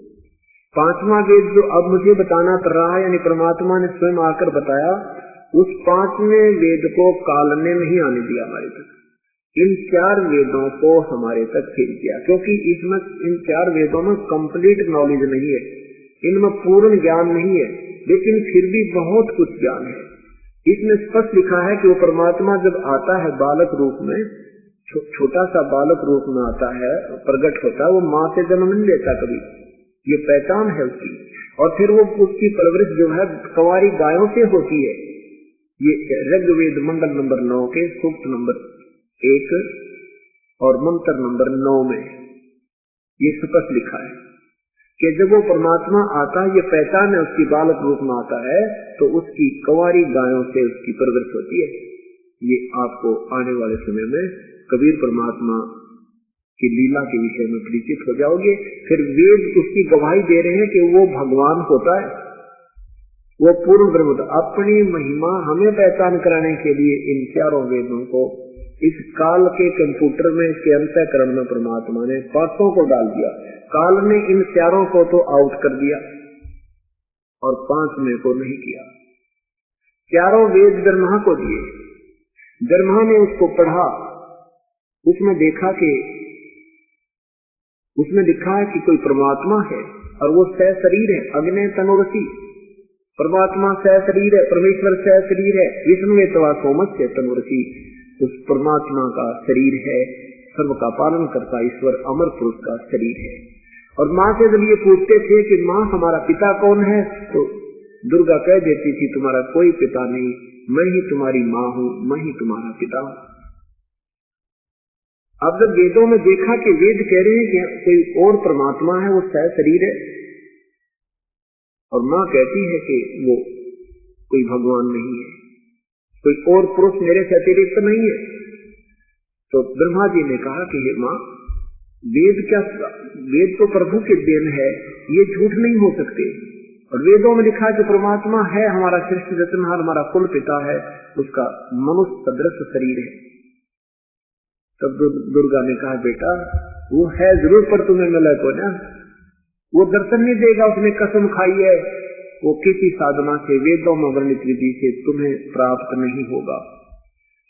5वां वेद जो अब मुझे बताना पड़ रहा है, यानी परमात्मा ने स्वयं आकर बताया, उस 5वें वेद को काल ने नहीं आने दिया हमारे तक। इन 4 वेदों को हमारे तक भेज दिया, क्योंकि इसमें इन 4 वेदों में कंप्लीट नॉलेज नहीं है, इनमें पूर्ण ज्ञान नहीं है, लेकिन फिर भी बहुत कुछ ज्ञान है। इसमें स्पष्ट लिखा है कि वो परमात्मा जब आता है बालक रूप में, छोटा सा बालक रूप में आता है, प्रकट होता है, वो माँ से जन्म नहीं लेता कभी, ये पहचान है उसकी। और फिर वो उसकी परवरिश जो है कंवारी गायों से होती है। ये ऋग्वेद मंडल नंबर 9 के सूक्त नंबर 1 और मंत्र नंबर 9 में ये स्पष्ट लिखा है कि जब वो परमात्मा आता है, ये पहचान है उसकी, बालक रूप में आता है, तो उसकी कंवारी गायों से उसकी परवरिश होती है। ये आपको आने वाले समय में कबीर परमात्मा की लीला के विषय में परिचित हो जाओगे। फिर वेद उसकी गवाही दे रहे हैं कि वो भगवान होता है, वो पूर्ण ब्रह्म। अपनी महिमा हमें पहचान कराने के लिए इन 4 वेदों को इस काल के कंप्यूटर में, इसके अंतःकरण में परमात्मा ने 500 को डाल दिया। काल ने इन 4 को तो आउट कर दिया और 5वें को नहीं किया। 4 वेद ब्रह्मा को दिए, ब्रह्मा ने उसको पढ़ा, उसमें देखा कि उसमें लिखा है कि कोई परमात्मा है और वो सह शरीर है, अग्नि तनुरसी। परमात्मा सह शरीर है, परमेश्वर सह शरीर है। विष्णु तवा सोमस्य तनुरसी, उस परमात्मा का शरीर है, सर्व का पालन करता ईश्वर अमर पुरुष का शरीर है। और माँ से जब ये पूछते थे कि माँ हमारा पिता कौन है, तो दुर्गा कह देती थी तुम्हारा कोई पिता नहीं, मैं ही तुम्हारी माँ हूँ, मैं ही तुम्हारा पिता हूँ। अब जब वेदों में देखा कि वेद कह रहे हैं कि कोई और परमात्मा है, वो सह शरीर है, और माँ कहती है कि वो कोई भगवान नहीं है, कोई और पुरुष मेरे से अतिरिक्त नहीं है, तो ब्रह्मा जी ने कहा कि हे माँ, वेद क्या, वेद तो प्रभु के देन है, ये झूठ नहीं हो सकते। और वेदों में लिखा कि परमात्मा है, हमारा सृष्टि रचनहार, हमारा कुल पिता है, उसका मनुष्य सदृश शरीर है। तब दुर्गा ने कहा बेटा वो है जरूर, पर तुम्हें मिला तो ना, वो दर्शन नहीं देगा, उसने कसम खाई है, वो किसी साधना से, वेदों में वर्णित विधि से तुम्हें प्राप्त नहीं होगा।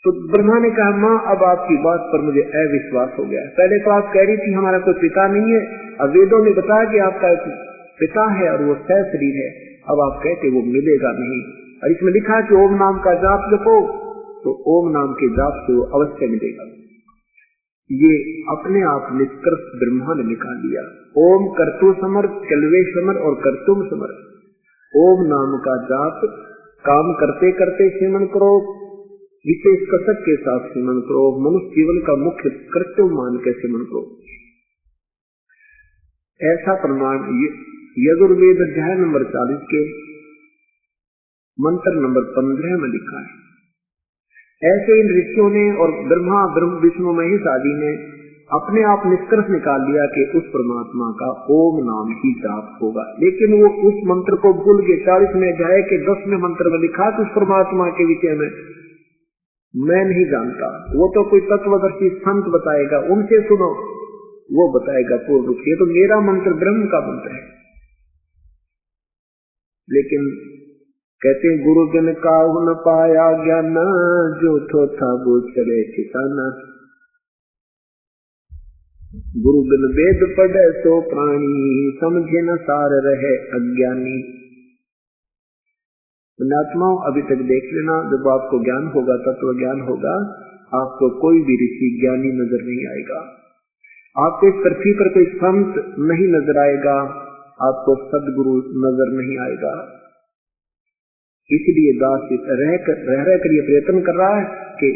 तो ब्रह्मा ने कहा माँ अब आपकी बात पर मुझे अविश्वास हो गया। पहले तो आप कह रही थी हमारा कोई पिता नहीं है, अब वेदों ने बताया कि आपका पिता है और वो सह शरीर है, अब आप कहते वो मिलेगा नहीं। और इसमें लिखा कि ओम नाम का जाप जपो, तो ओम नाम के जाप से वो अवश्य मिलेगा। ये अपने आप निष्कर्ष ब्रह्मा ने निकाल लिया। ओम कर्तु समर, कलवे समर और कर्तुम समर। ओम नाम का जाप काम करते करते सेवन करो, विशेष कसक के साथ सेवन करो, मनुष्य जीवन का मुख्य कर्तव्य मान के सेवन करो। ऐसा प्रमाण यजुर्वेद अध्याय नंबर 40 के मंत्र नंबर 15 में लिखा है। ऐसे इन ऋषियों ने और ब्रह्मा ब्रह्म विष्णु महेश आदि ने अपने आप निष्कर्ष निकाल लिया कि उस परमात्मा का ओम नाम ही जाप होगा। लेकिन वो उस मंत्र को भूल गए। 40वें अध्याय के 10वें मंत्र में लिखा कि उस परमात्मा के विषय में मैं नहीं जानता, वो तो कोई तत्वदर्शी संत बताएगा, उनसे सुनो, वो बताएगा पूर्ण रूप से। तो मेरा मंत्र ब्रह्म का मंत्र है। लेकिन कहते गुरु जन का न पाया ज्ञान, जो थो था वो चले ठिकाना। गुरु बिन वेद पढ़े सो प्राणी, समझे न सार रहे अज्ञानी। पुण्यात्माओं अभी तक देख लेना, जब आपको ज्ञान होगा, तत्व ज्ञान होगा, आपको कोई भी ऋषि ज्ञानी नजर नहीं आएगा, आपको इस पृथ्वी पर कोई संत नहीं नजर आएगा, आपको सदगुरु नजर नहीं आएगा। इसलिए दास रह कर ये प्रयत्न कर रहा है कि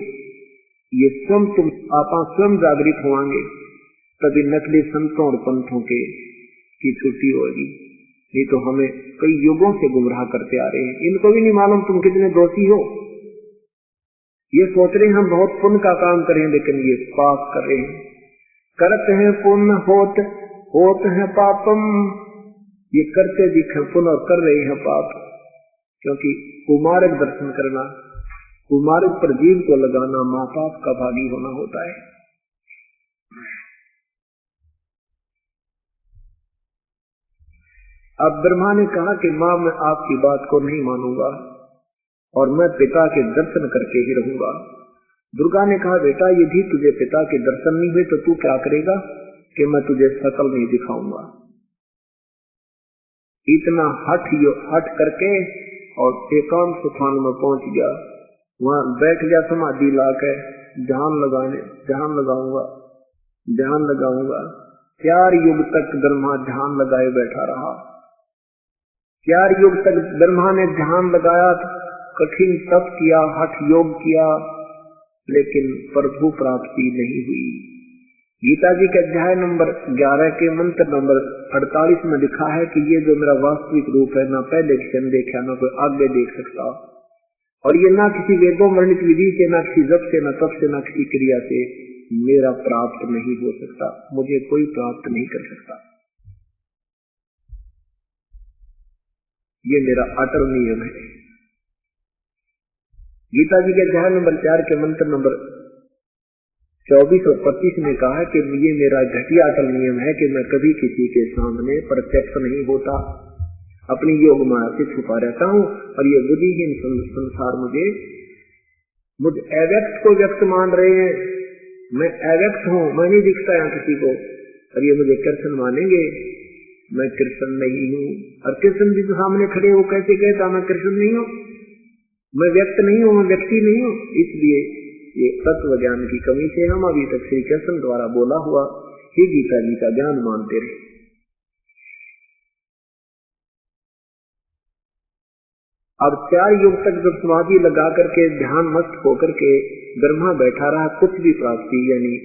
ये स्वयं तुम आप स्वयं जागृत होंगे, तभी नकली संतों और पंथों की छुट्टी होगी। नहीं तो हमें कई युगों से गुमराह करते आ रहे हैं, इनको भी नहीं मालूम तुम कितने दोषी हो। ये सोच रहे हैं हम बहुत पुण्य का काम करें, लेकिन ये पाप कर रहे हैं। करते हैं पुण्य होत है पापम, ये करते दिखे पुण्य और कर रहे हैं पाप। क्योंकि कुमारक दर्शन करना, कुमारक पर जीव को लगाना माँ बाप का भागी होना होता है। अब ब्रह्मा ने कहा कि माँ मैं आपकी बात को नहीं मानूंगा और मैं पिता के दर्शन करके ही रहूंगा। दुर्गा ने कहा बेटा यदि तुझे पिता के दर्शन नहीं हुए तो तू क्या करेगा? कि मैं तुझे शकल नहीं दिखाऊंगा। इतना हट करके और एकांत स्थान में पहुंच गया, वहां बैठ गया समाधि लाके, ध्यान लगाऊंगा। 4 युग तक ब्रह्मा ध्यान लगाए बैठा रहा। 4 युग तक ब्रह्मा ने ध्यान लगाया, कठिन तप किया, हठ योग किया, लेकिन प्रभु प्राप्ति नहीं हुई। गीता जी के अध्याय नंबर 11 के मंत्र नंबर 48 में लिखा है कि ये जो मेरा वास्तविक रूप है, ना पहले क्षण देखा, ना कोई आगे देख सकता, और ये ना किसी वेदों वर्णित विधि से, ना किसी जप से, ना तप से, ना किसी क्रिया से मेरा प्राप्त नहीं हो सकता, मुझे कोई प्राप्त नहीं कर सकता। ये मेरा अटल नियम है। गीता जी के अध्याय नंबर 4 के मंत्र नंबर 24 और 25 ने कहा कि ये मेरा घटिया अटल नियम है कि मैं कभी किसी के सामने प्रत्यक्ष नहीं होता, अपनी योग माया से छुपा रहता हूँ, और ये बुद्धिहीन संसार मुझे अव्यक्त को व्यक्त मान रहे हैं। मैं अव्यक्त हूँ, मैं नहीं दिखता यहाँ किसी को, और ये मुझे कृष्ण मानेंगे। मैं कृष्ण नहीं हूँ। और कृष्ण जी तो सामने खड़े हो कैसे कहता मैं कृष्ण नहीं हूँ, मैं व्यक्त नहीं हूँ, मैं व्यक्ति नहीं हूँ। इसलिए ये तत्व ज्ञान की कमी से हम अभी तक श्री कृष्ण द्वारा बोला हुआ ही गीता जी का ज्ञान मानते रहे। अब 4 युग तक जब समाधि लगा करके ध्यान मस्त होकर के ब्रह्मा बैठा रहा, कुछ भी प्राप्ति यानी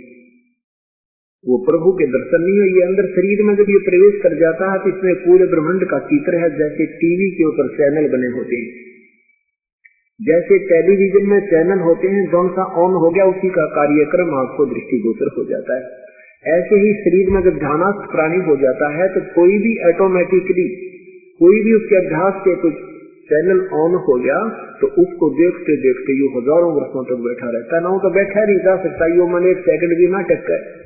वो प्रभु के दर्शन नहीं हुए। ये अंदर शरीर में जब ये प्रवेश कर जाता है तो इसमें पूरे ब्रह्मांड का चित्र है, जैसे टीवी के ऊपर चैनल बने होते हैं, जैसे टेलीविजन में चैनल होते हैं, कौन सा ऑन हो गया उसी का कार्यक्रम आपको दृष्टिगोचर हो जाता है। ऐसे ही शरीर में जब ध्यानस्थ प्राणी हो जाता है तो कोई भी ऑटोमेटिकली कोई भी उसके अभ्यास से कुछ चैनल ऑन हो गया तो उसको देखते देखते ये हजारों वर्षों तक बैठा रहता है, ना तो बैठा नहीं जा सकता, ये मन 1 सेकंड भी ना टकता है।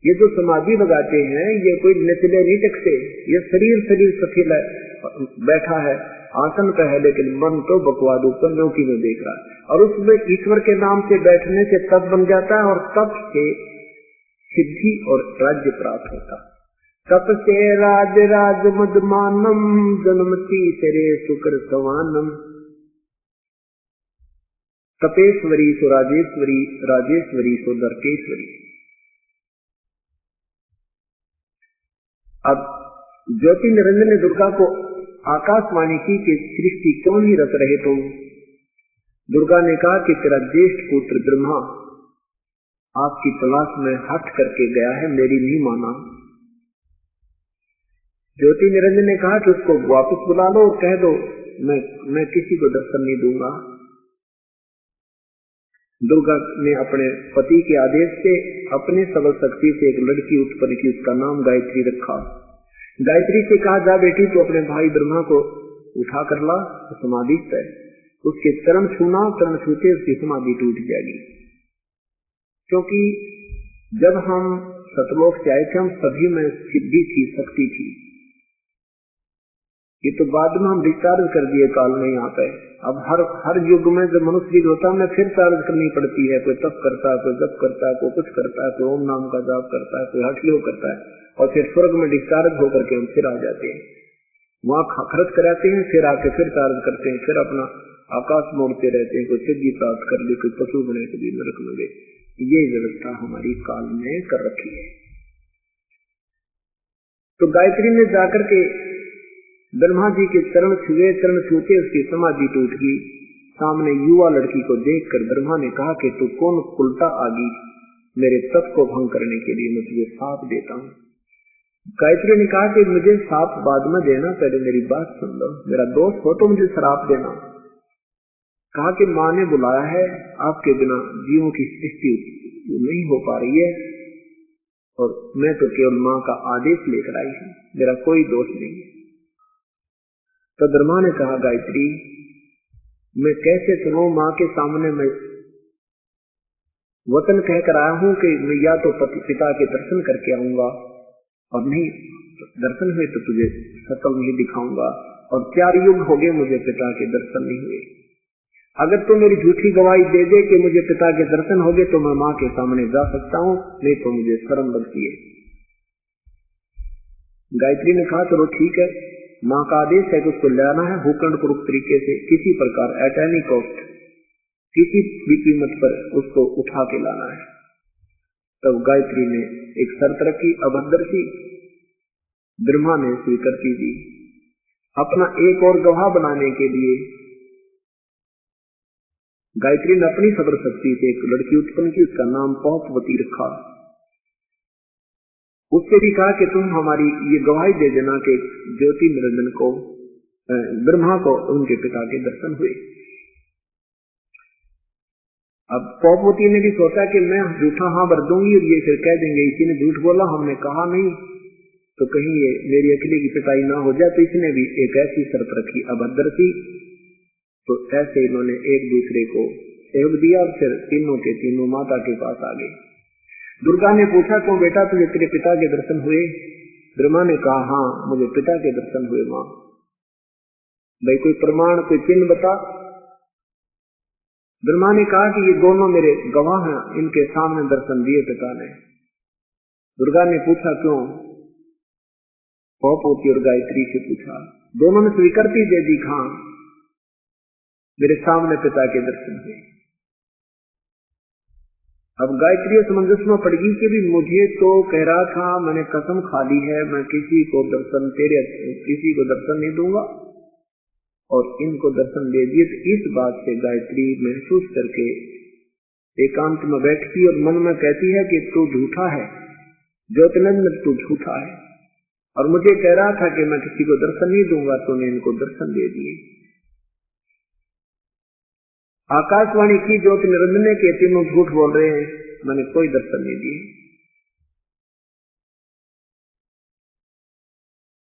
ये जो समाधि लगाते हैं ये कोई नचले नहीं टकते, ये शरीर सफीला बैठा है, आसन पे है, लेकिन मन तो बकवाद ऊपर नौकी में देख रहा है। और उसमें ईश्वर के नाम से बैठने से तप बन जाता है और तप से सिद्धि और राज्य प्राप्त होता है। तप से राज राज मदमानम जन्मती तेरे शुक्र सवानम। तपेश्वरी सो राजेश्वरी, राजेश्वरी सो नरकेश्वरी। अब ज्योति निरंजन ने दुर्गा को आकाशवाणी की कि सृष्टि क्यों नहीं रच रहे तुम। दुर्गा ने कहा कि तेरा ज्येष्ठ पुत्र ब्रह्मा आपकी तलाश में हट करके गया है, मेरी नहीं माना। ज्योति निरंजन ने कहा कि उसको वापस बुला लो और कह दो मैं किसी को दर्शन नहीं दूंगा। दुर्गा ने अपने पति के आदेश से अपने सबल शक्ति से एक लड़की उत्पन्न की, उसका नाम गायत्री रखा। गायत्री से कहा जा बेटी तो अपने भाई ब्रह्मा को उठा कर ला, तो समाधि है, उसके चरण छूना, चरण छूते उसकी समाधि टूट जाएगी। क्योंकि जब हम सतलोक से आए थे हम सभी में सिद्धि थी, शक्ति थी। ये तो बाद में हम डिस्चार्ज कर दिए काल में यहाँ पे। अब हर युग में जब मनुष्य होता है फिर चार्ज करनी पड़ती है। कोई तप करता है, कोई जप करता है, कोई कुछ करता है, कोई ओम नाम का जाप करता है, कोई हठ योग करता है, और फिर स्वर्ग में डिस्चार्ज होकर के हम फिर आ जाते हैं, वहाँ खर्च कराते हैं, फिर आके फिर चार्ज करते हैं, फिर अपना आकाश मोड़ते रहते हैं। कोई सिद्धि प्राप्त कर ली, कोई पशु बने, कभी नरक में गए। ये व्यवस्था हमारी काल में कर रखी है। तो गायत्री ने जाकर के ब्रह्मा जी के चरण छुए, चरण छूते उसकी समाधि टूट गई। सामने युवा लड़की को देखकर ब्रह्मा ने कहा कि तू कौन उल्टा आ गई, मेरे तप को भंग करने के लिए मैं तुझे साप देता हूँ। गायत्री ने कहा कि मुझे साप बाद में देना, पहले मेरी बात सुन लो, मेरा दोस्त हो तो मुझे श्राप देना। कहा कि माँ ने बुलाया है, आपके बिना जीवों की सृष्टि नहीं हो पा रही है और मैं तो केवल माँ का आदेश लेकर आई हूँ, मेरा कोई दोष नहीं है। तो ब्रह्मा ने कहा गायत्री मैं कैसे सुनूं, माँ के सामने मैं वचन कहकर आया हूँ कि मैं या तो पिता के दर्शन करके आऊंगा और नहीं दर्शन हुए तो तुझे सकल नहीं दिखाऊंगा, और 4 युग हो गए मुझे पिता के दर्शन नहीं हुए। अगर तू मेरी झूठी गवाही दे दे कि मुझे पिता के दर्शन हो गए तो मैं माँ के सामने जा सकता हूँ, नहीं तो मुझे शर्म लगती है। गायत्री ने कहा चलो ठीक है, माँ का आदेश है कि उसको लाना है भूखंड पूर्वक तरीके से, किसी प्रकार एट एनी कॉस्ट, किसी भी कीमत पर उसको उठा के लाना है। तब गायत्री ने एक शर्त रखी, अभद्र थी, ब्रह्मा ने स्वीकृति दी। अपना एक और गवाह बनाने के लिए गायत्री ने अपनी सबर शक्ति से एक लड़की उत्पन्न की, उसका नाम पौपवती रखा। उससे भी कहा कि तुम हमारी ये गवाही दे देना कि ज्योति निरंजन को ब्रह्मा को उनके पिता के दर्शन हुए। अब पौपवती ने भी सोचा कि मैं झूठा हाँ भर दूंगी और ये फिर कह देंगे इसी ने झूठ बोला, हमने कहा नहीं, तो कहीं ये मेरी अकेले की पिटाई ना हो जाए। तो इसने भी एक ऐसी शर्त रखी, अभद्र थी। तो ऐसे इन्होंने एक दूसरे को सहयोग दिया और फिर तीनों के तीनों माता के पास आ गए। दुर्गा ने पूछा क्यों बेटा तुझे तेरे पिता के दर्शन हुए? ब्रह्मा ने कहा हाँ मुझे पिता के दर्शन हुए माँ। भाई कोई प्रमाण, कोई चिन्ह बता। ब्रह्मा ने कहा कि ये दोनों मेरे गवाह हैं, इनके सामने दर्शन दिए पिता ने। दुर्गा ने पूछा क्यों? पोती और गायत्री से पूछा, दोनों ने स्वीकृति दे दी। हाँ, मेरे सामने पिता के दर्शन हुए। अब गायत्री समंजस में पड़ गई कि भी मुझे तो कह रहा था, मैंने कसम खा ली है, मैं किसी को दर्शन नहीं दूंगा, और इनको दर्शन दे दिए। तो इस बात से गायत्री महसूस करके एकांत में बैठती और मन में कहती है कि तू झूठा है ज्योतिनंद, तू झूठा है, और मुझे कह रहा था कि मैं किसी को दर्शन नहीं दूंगा, तूने इनको दर्शन दे दिए। आकाशवाणी की ज्योति निरंजन ने के तीनों झूठ बोल रहे हैं, मैंने कोई दर्शन नहीं दिए।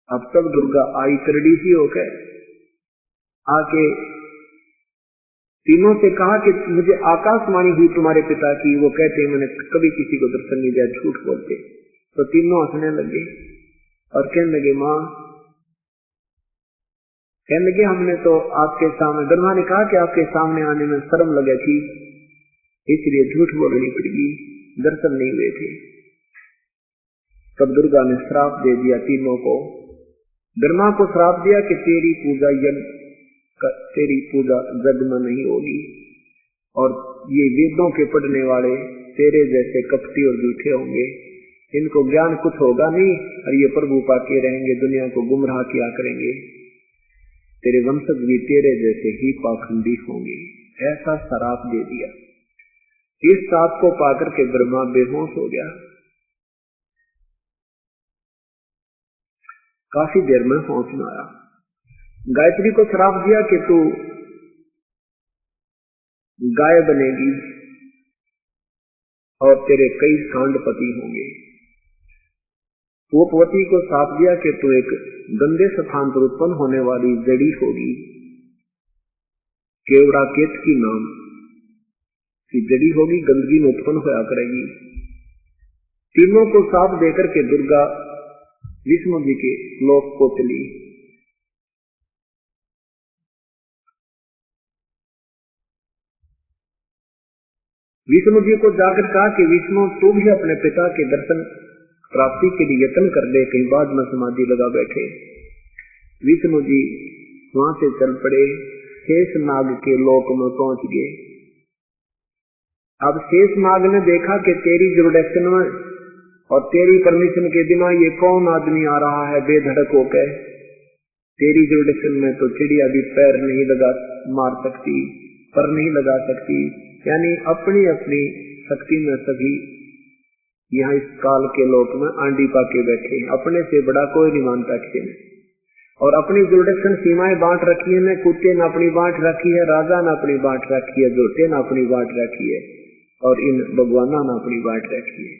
अब तक दुर्गा आई करड़ी सी होकर आके तीनों से कहा कि मुझे आकाशवाणी हुई तुम्हारे पिता की, वो कहते मैंने कभी किसी को दर्शन नहीं दिया, झूठ बोलते। तो तीनों हंसने लगे और कहने लगे, माँ कहने लगे हमने तो आपके सामने, ब्रह्मा ने कहा कि आपके सामने आने में शर्म लगे थी, इसलिए झूठ बोलनी पड़ेगी, दर्शन नहीं हुए थे। तब दुर्गा ने श्राप दे दिया तीनों को। ब्रह्मा को श्राप दिया कि तेरी पूजा जग में नहीं होगी, और ये वेदों के पढ़ने वाले तेरे जैसे कपटी और झूठे होंगे, इनको ज्ञान कुछ होगा नहीं, और ये प्रभु पाके रहेंगे, दुनिया को गुमराह किया करेंगे, तेरे वंशज भी तेरे जैसे ही पाखंडी होंगे। ऐसा श्राप दे दिया। इस श्राप को पाकर के ब्रह्मा बेहोश हो गया। काफी देर में होश में आया। गायत्री को श्राप दिया कि तू गाय बनेगी और तेरे कई सांडपति होंगे। गोपवती को श्राप दिया कि तू एक गंदे स्थान पर उत्पन्न होने वाली जड़ी होगी, केवड़ा केतकी नाम की जड़ी होगी, गंदगी में उत्पन्न होया करेगी। तीनों को श्राप देकर के दुर्गा विष्णु जी के लोक को चली। विष्णु जी को जाकर कहा कि विष्णु तू भी अपने पिता के दर्शन प्राप्ति के लिए यत्न कर ले, कहीं बाद में समाधि लगा बैठे। विष्णु जी वहां से चल पड़े, शेषनाग के लोक में पहुंच गए। अब शेषनाग ने देखा कि तेरी जुरिडिक्शन में और तेरी परमिशन के बिना ये कौन आदमी आ रहा है बेधड़क होकर। तेरी जुरिडिक्शन में तो चिड़िया भी पैर नहीं लगा मार सकती, पर नहीं लगा सकती, यानी अपनी अपनी शक्ति में सभी यहाँ इस काल के लोक में आंडी पाके बैठे, अपने से बड़ा कोई नहीं मानता किसी ने, और अपनी जुरिडिक्शन सीमाएं बांट रखी है। कुत्ते ने अपनी बांट रखी है, राजा ने अपनी बांट रखी है, जोटे ने अपनी बांट रखी है, और इन भगवाना ने अपनी बांट रखी है।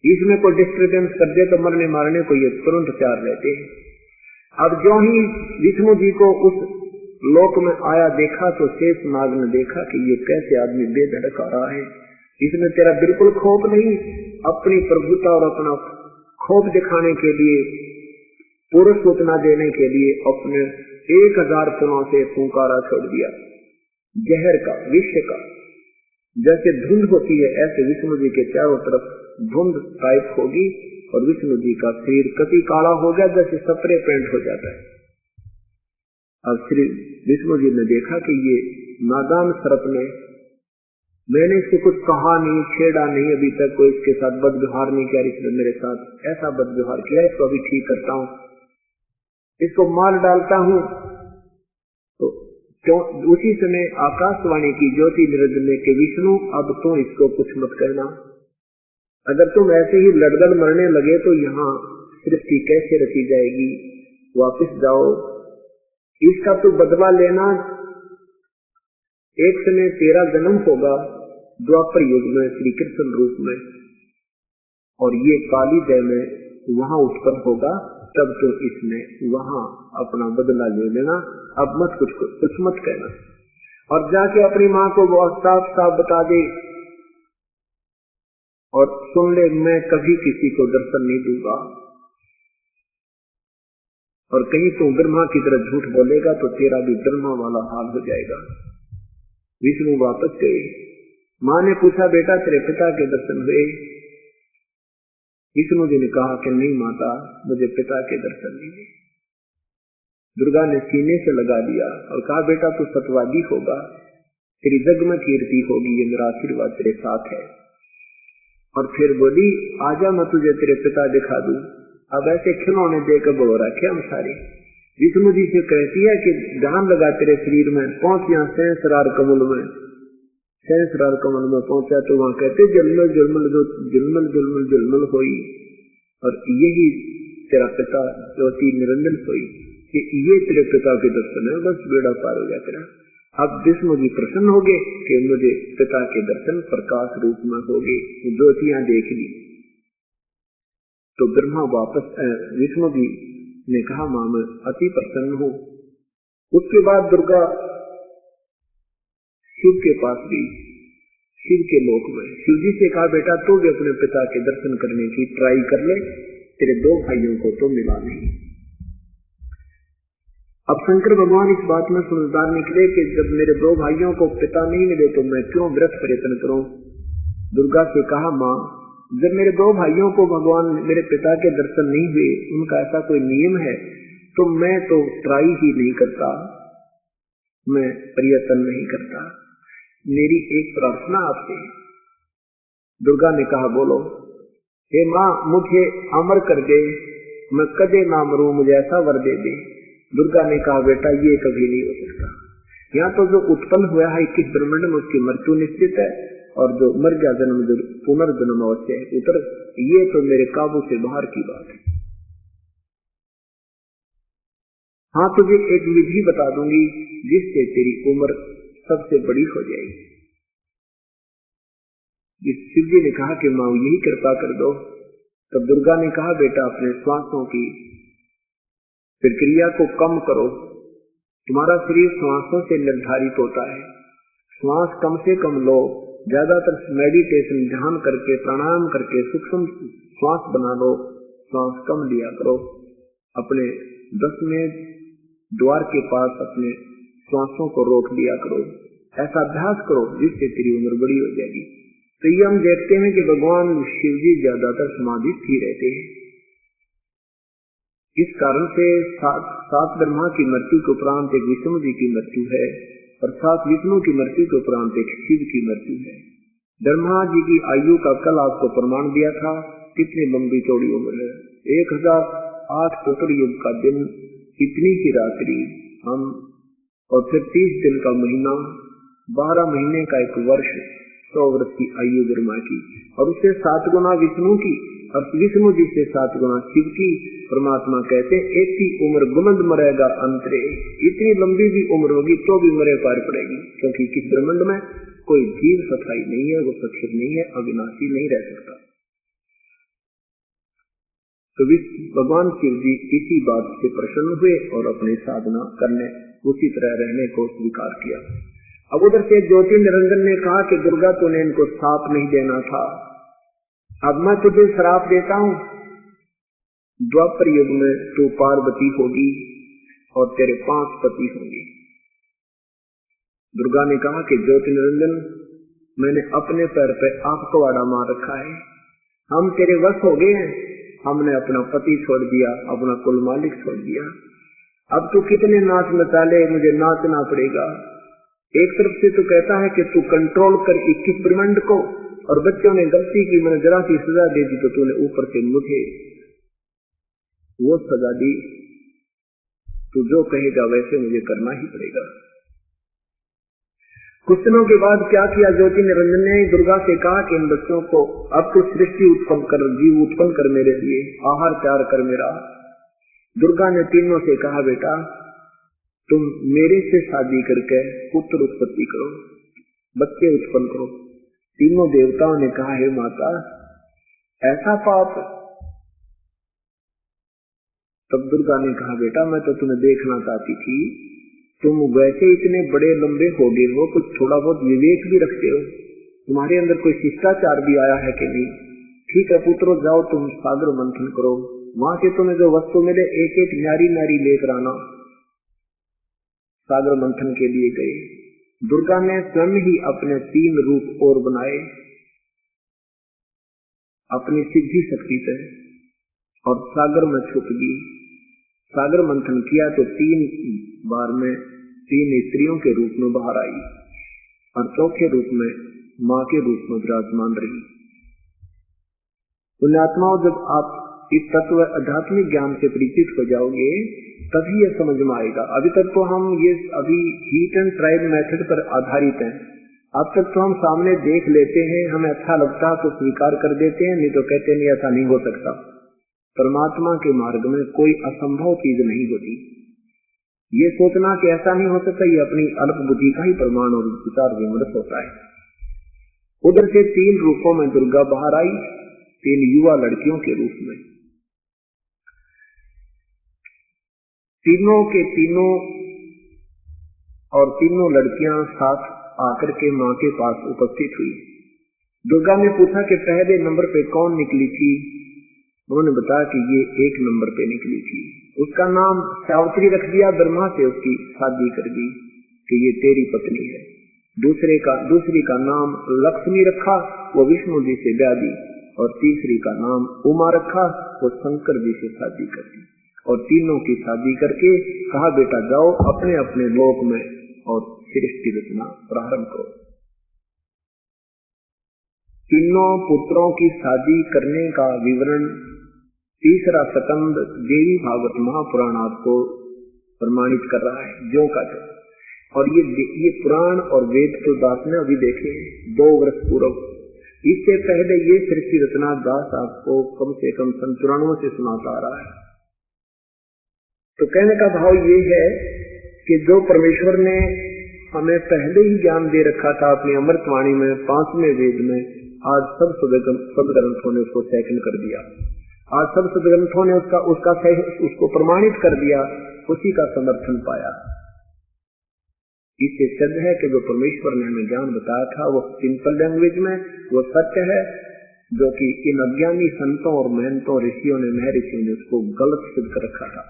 इसमें कोई डिस्टर्बेंस कर दे तो मरने मारने को ये तुरंत तैयार रहते हैं। अब जो ही विष्णु जी को उस लोक में आया देखा तो शेषनाग ने देखा कि ये कैसे आदमी बेधड़क आ रहा है, इसमें तेरा बिल्कुल खौफ नहीं। अपनी प्रभुता और अपना खौफ दिखाने के लिए, पूर्व सूचना देने के लिए अपने 1000 पुनों से फुंकारा छोड़ दिया, जहर का, विष का। जैसे धुंध होती है ऐसे विष्णु जी के चारों तरफ धुंध टाइप होगी, और विष्णु जी का शरीर कति काला हो गया, जैसे स्प्रे पेंट हो जाता है। अब श्री विष्णु जी ने देखा कि ये नादान सर्प ने, मैंने इसको कुछ कहा नहीं, छेड़ा नहीं, अभी तक कोई इसके साथ बदव्यवहार नहीं किया, इसने मेरे साथ ऐसा बदव्यवहार किया, इसको अभी ठीक करता हूँ, इसको मार डालता हूँ। तो क्यों उसी समय आकाशवाणी की ज्योति निरंजन के विष्णु अब तो इसको कुछ मत कहना, अगर तुम ऐसे ही लड़गड़ मरने लगे तो यहाँ सृष्टि कैसे रची जाएगी, वापस जाओ, इसका तो बदला लेना। एक समय तेरा जन्म होगा द्वापर युग में श्री कृष्ण रूप में, और ये काली दय में वहां उत्पन्न होगा, तब तो इसमें वहां अपना बदला ले लेना, अब मत कुछ मत कहना। और जाके अपनी माँ को वो साफ साफ बता दे और सुन ले, मैं कभी किसी को दर्शन नहीं दूंगा, और कहीं तू ब्रह्मा की तरह झूठ बोलेगा तो तेरा भी ब्रह्मा वाला हाल हो जाएगा। विष्णु वापस गए। माँ ने पूछा, बेटा तेरे पिता के दर्शन हुए? विष्णु जी ने कहा कि नहीं माता, मुझे पिता के दर्शन नहीं। दुर्गा ने सीने से लगा दिया और कहा बेटा तू सत्यवादी होगा, तेरी जग में कीर्ति होगी, ये मेरा आशीर्वाद तेरे साथ है। और फिर बोली आजा मैं तुझे तेरे पिता दिखा दूं। अब ऐसे खिलौने देकर बोल रखे हम सारे। विष्णु जी से कहती है कि ध्यान लगा तेरे शरीर में, पहुंच यहाँ सहस्रार कमल में। सहस्रार कमल में पहुंचा तो वहां कहते जलमल जलमल जो जलमल जलमल जलमल होई, और यही तेरा पिता ज्योति निरंजन होई, कि ये तेरे पिता के दर्शन है, बस बेड़ा पार हो गया तेरा। अब विष्णु जी प्रसन्न हो गए कि मुझे पिता के दर्शन प्रकाश रूप में हो गए, ज्योतियां देख ली। तो ब्रह्मा वापस विष्णु जी ने कहा मां मैं अति प्रसन्न हूं। उसके बाद दुर्गा शिव के पास गई, शिव के लोक में। शिव जी से कहा बेटा तू भी अपने पिता के दर्शन करने की ट्राई कर ले, तेरे दो भाइयों को तो मिला नहीं। अब शंकर भगवान इस बात में समझदार निकले कि जब मेरे दो भाइयों को पिता नहीं मिले तो मैं क्यों व्रत प्रयत्न करूं। दुर्गा से कहा मां, जब मेरे दो भाइयों को भगवान मेरे पिता के दर्शन नहीं हुए, उनका ऐसा कोई नियम है, तो मैं तो ट्राई ही नहीं करता, मैं प्रयत्न नहीं करता। मेरी एक प्रार्थना आपसे। दुर्गा ने कहा बोलो। हे मां, मुझे अमर कर दे, मैं कदे ना मरूं, मुझे ऐसा वर दे दे। दुर्गा ने कहा बेटा ये कभी नहीं हो सकता। यहाँ तो जो उत्पन्न हुआ है 21 ब्रह्मांड में उसकी मृत्यु निश्चित है, और जो मर गया जन्म पुनर्जन्म अवश्य है उतर, ये तो मेरे काबू से बाहर की बात है। हाँ तुझे एक विधि बता दूंगी जिससे तेरी उम्र सबसे बड़ी हो जाएगी। शिव जी ने कहा कि मां यही कृपा कर दो। तब दुर्गा ने कहा बेटा अपने श्वासों की प्रक्रिया को कम करो, तुम्हारा शरीर श्वासों से निर्धारित होता है, श्वास कम से कम लो, ज्यादातर मेडिटेशन ध्यान करके प्राणायाम करके सूक्ष्म श्वास बना लो, श्वास कम लिया करो। अपने 10वें द्वार के पास अपने श्वासों को रोक लिया करो, ऐसा अभ्यास करो जिससे तेरी उम्र बड़ी हो जाएगी। तो ये हम देखते हैं कि भगवान शिव जी ज्यादातर समाधिस्थ ही रहते हैं। इस कारण से सात ब्रह्मा की मृत्यु के उपरांत एक विष्णु जी की मृत्यु है, और 7 विष्णु की मृत्यु के उपरांत एक शिव की मृत्यु है। ब्रह्मा जी की आयु का कल आपको प्रमाण दिया था, कितनी लंबी चौड़ी उम्र है। 1008 चतुर्युग का दिन, इतनी ही रात्रि हम, और फिर 30 दिन का महीना, 12 महीने का एक वर्ष, 100 वर्ष की आयु ब्रह्मा की, और उससे 7 गुना विष्णु की, और विष्णु जी से 7 गुना शिव की। परमात्मा कहते एक ही उम्र बुलंद मरेगा अंतरे, इतनी लंबी भी उम्र होगी तो भी मरे पार पड़ेगी, क्योंकि किस ब्रह्मांड में कोई जीव सफाई नहीं है, वो सक्षम नहीं है, अविनाशी नहीं रह सकता। तो भगवान शिव जी इसी बात से प्रसन्न हुए और अपनी साधना करने, उसी तरह रहने को स्वीकार किया। अब उधर से ज्योति निरंजन ने कहा कि दुर्गा तूने इनको श्राप नहीं देना था, अब मैं तुझे श्राप देता हूं, द्वापर युग में तू पार्वती होगी और तेरे 5 पति होंगे। दुर्गा ने कहा कि ज्योति निरंजन, मैंने अपने पैर पे आपको आड़ा मार रखा है, हम तेरे वश हो गए हैं, हमने अपना पति छोड़ दिया, अपना कुल मालिक छोड़ दिया, अब तू कितने नाच नचा ले, मुझे नाचना पड़ेगा। एक तरफ से तो कहता है कि तू कंट्रोल कर 21 ब्रह्मांड को, और बच्चों ने गलती की, मैंने जरा सी सजा दे दी तो तूने ऊपर से मुझे वो सजा दी, तू जो कहेगा वैसे मुझे करना ही पड़ेगा। कुछ दिनों के बाद क्या किया ज्योति निरंजन ने, दुर्गा से कहा कि इन बच्चों को अब तो सृष्टि उत्पन्न कर, जीव उत्पन्न कर मेरे लिए, आहार तैयार कर मेरा। दुर्गा ने तीनों से कहा बेटा तुम मेरे से शादी करके पुत्र उत्पत्ति करो, बच्चे उत्पन्न करो। तीनों देवताओं ने कहा हे माता ऐसा पाप। तब दुर्गा ने कहा बेटा मैं तो तुम्हें देखना चाहती थी, तुम वैसे इतने बड़े लंबे हो गए हो, कुछ थोड़ा बहुत विवेक भी रखते हो, तुम्हारे अंदर कोई शिष्टाचार भी आया है कि नहीं। ठीक है पुत्रो जाओ तुम सागर मंथन करो, वहां से तुम्हें जो वस्तु मिले एक एक नारी नारी लेकर आना। सागर मंथन के लिए गए। दुर्गा ने स्वयं ही अपने 3 रूप और बनाए। अपनी सिद्धि शक्ति से और सागर में छुप गई। सागर मंथन किया तो 3 बार में 3 स्त्रियों के रूप में बाहर आई और चौथे रूप में मां के रूप में विराजमान रही। पुण्यात्माओं, जब आप इस तत्व आध्यात्मिक ज्ञान से परिचित हो जाओगे तभी ये समझ में आएगा। अभी तक तो हम ये अभी हीट एंड ट्रायल मेथड पर आधारित हैं। अब तक तो हम सामने देख लेते हैं, हमें अच्छा लगता तो स्वीकार कर देते हैं, नहीं तो कहते नहीं ऐसा नहीं हो सकता। परमात्मा के मार्ग में कोई असंभव चीज नहीं होती। ये सोचना कि ऐसा नहीं हो सकता, ये अपनी अल्प बुद्धि का ही प्रमाण और विचार विमर्श होता है। उधर से 3 रूपों में दुर्गा बाहर आई, 3 युवा लड़कियों के रूप में। तीनों के तीनों और तीनों लड़कियां साथ आकर के मां के पास उपस्थित हुई। दुर्गा ने पूछा कि पहले नंबर पे कौन निकली थी? उन्होंने बताया कि ये 1 नंबर पे निकली थी। उसका नाम सावित्री रख दिया, ब्रह्मा से उसकी शादी कर दी कि ये तेरी पत्नी है। दूसरी का नाम लक्ष्मी रखा, वो विष्णु जी से ब्याह दी। और तीसरी का नाम उमा रखा, वो शंकर जी से शादी कर दी। और तीनों की शादी करके कहा बेटा जाओ अपने अपने लोक में और सृष्टि रचना प्रारंभ करो। तीनों पुत्रों की शादी करने का विवरण 3रा स्कंद देवी भागवत महापुराण आपको प्रमाणित कर रहा है, ज्यों का त्यों। और ये पुराण और वेद तो दास ने अभी देखे 2 वर्ष पूर्व। इससे पहले ये सृष्टि रचना दास आपको कम से कम सन 94 से सुनाता आ रहा है। तो कहने का भाव ये है कि जो परमेश्वर ने हमें पहले ही ज्ञान दे रखा था अपनी अमृतवाणी में 5वें वेद में, आज सब सदग्रंथों ने उसको सेकंड कर दिया। आज सब सदग्रंथों ने उसको प्रमाणित कर दिया, उसी का समर्थन पाया। इससे सिद्ध है कि जो परमेश्वर ने हमें ज्ञान बताया था वो सिंपल लैंग्वेज में वो सत्य है, जो कि इन अज्ञानी संतों और महंतों ऋषियों ने महर्षियों ने उसको गलत सिद्ध कर रखा था।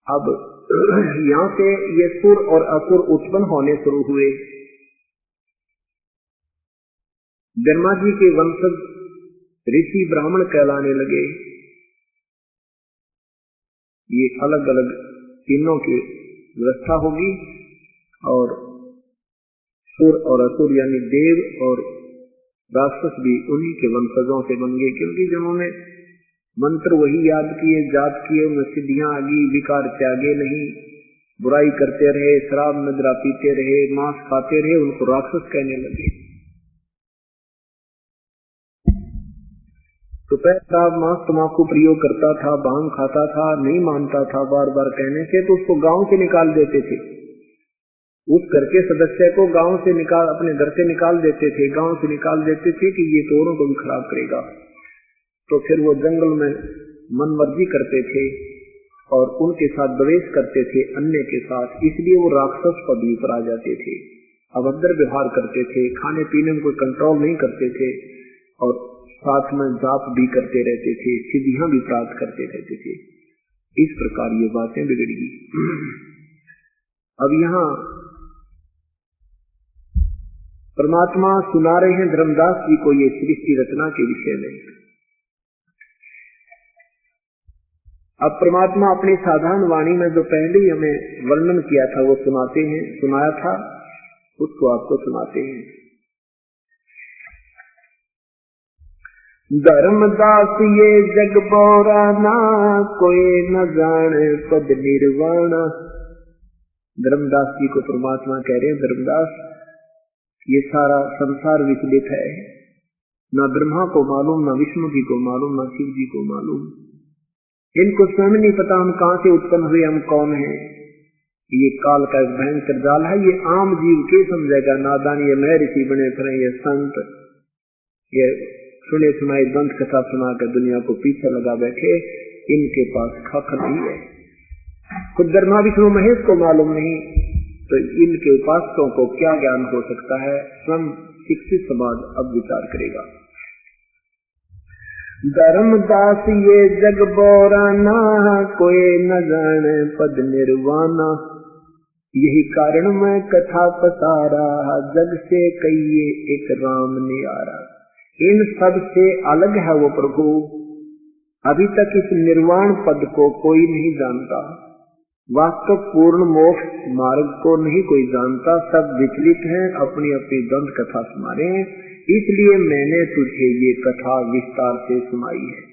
अब यहाँ से ये सुर और असुर उत्पन्न होने शुरू हुए। ब्रह्मा जी के वंशज ऋषि ब्राह्मण कहलाने लगे। ये अलग अलग तीनों की व्यवस्था होगी और सुर और असुर यानी देव और राक्षस भी उन्हीं के वंशजों से बन गए, क्योंकि जिन्होंने मंत्र वही याद किए, जाप किए, उनमें सिद्धियां आ गई, विकार त्यागे नहीं, बुराई करते रहे, शराब मदिरा पीते रहे, मांस खाते रहे, उनको राक्षस कहने लगे। तो पहले शराब मांस तम्बाकू प्रयोग करता था, भांग खाता था, नहीं मानता था, बार बार कहने से तो उसको गांव से निकाल देते थे। उस घर के सदस्य को गांव से अपने घर से निकाल देते थे, गांव से निकाल देते थे कि ये तो औरों को भी खराब करेगा। तो फिर वो जंगल में मनमर्जी करते थे और उनके साथ द्वेष करते थे अन्य के साथ, इसलिए वो राक्षस पदवी पर आ जाते थे। अभद्र व्यवहार करते थे, खाने पीने में कोई कंट्रोल नहीं करते थे और साथ में जाप भी करते रहते थे, सिद्धियां भी प्राप्त करते रहते थे। इस प्रकार ये बातें बिगड़ गई। अब यहाँ परमात्मा सुना रहे हैं धर्मदास जी को ये सृष्टि रचना के विषय में। अब परमात्मा अपनी साधारण वाणी में जो पहले ही हमें वर्णन किया था वो सुनाते हैं, सुनाया था उसको आपको सुनाते हैं। धर्मदास ये जग बोराना, कोई न जाने पद निर्वाणा। धर्मदास जी को परमात्मा कह रहे हैं, धर्मदास ये सारा संसार विचलित है, न ब्रह्मा को मालूम, न विष्णु जी को मालूम, न शिव जी को मालूम। इनको स्वयं नहीं पता हम कहां से उत्पन्न हुए, हम कौन हैं। ये काल का भयंकर जाल है, ये आम जीव के समझेगा। नादान ये महर्षि बने फिरे, ये संत, ये सुने सुनाई दंत कथा सुना कर दुनिया को पीछे लगा बैठे, इनके पास खाकर नहीं है। खुद ब्रह्मा विष्णु महेश को मालूम नहीं तो इनके उपासकों को क्या ज्ञान हो सकता है। स्वयं शिक्षित समाज अब विचार करेगा। धर्मदास ये जग बोराना, कोई न जाने पद निर्वाणा। यही कारण मैं कथा पसारा, जग से कहिए एक राम न्यारा। इन सब से अलग है वो प्रभु, अभी तक इस निर्वाण पद को कोई नहीं जानता, वास्तव पूर्ण मोक्ष मार्ग को नहीं कोई जानता। सब विचलित हैं, अपनी अपनी द्वंद कथा सुना रहे हैं, इसलिए मैंने तुझे ये कथा विस्तार से सुनाई है।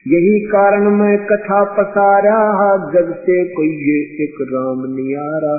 यही कारण मैं कथा पसारा, जग से कोई एक राम न्यारा।